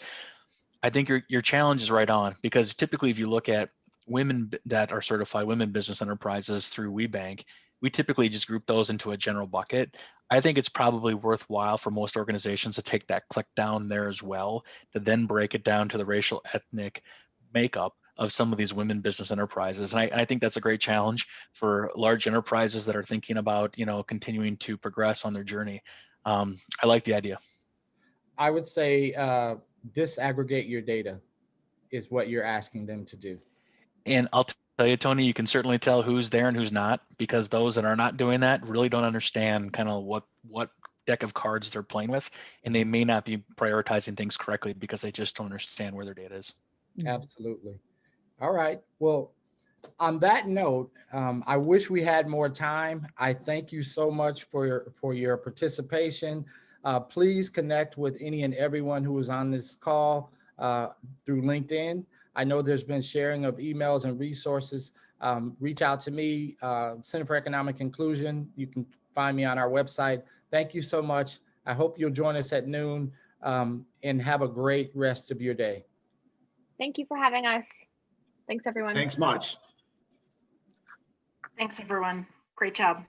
I think your challenge is right on, because typically if you look at women that are certified women business enterprises through WeBank, we typically just group those into a general bucket. I think it's probably worthwhile for most organizations to take that click down there as well, to then break it down to the racial ethnic makeup of some of these women business enterprises. And I think that's a great challenge for large enterprises that are thinking about, continuing to progress on their journey. I like the idea. I would say disaggregate your data is what you're asking them to do. And I'll tell you, Tony, you can certainly tell who's there and who's not, because those that are not doing that really don't understand kind of what deck of cards they're playing with, and they may not be prioritizing things correctly because they just don't understand where their data is. Absolutely. All right. Well, on that note, I wish we had more time. I thank you so much for your participation. Please connect with any and everyone who is on this call through LinkedIn. I know there's been sharing of emails and resources. Reach out to me, Center for Economic Inclusion. You can find me on our website. Thank you so much. I hope you'll join us at noon and have a great rest of your day. Thank you for having us. Thanks, everyone. Thanks much. Thanks, everyone. Great job.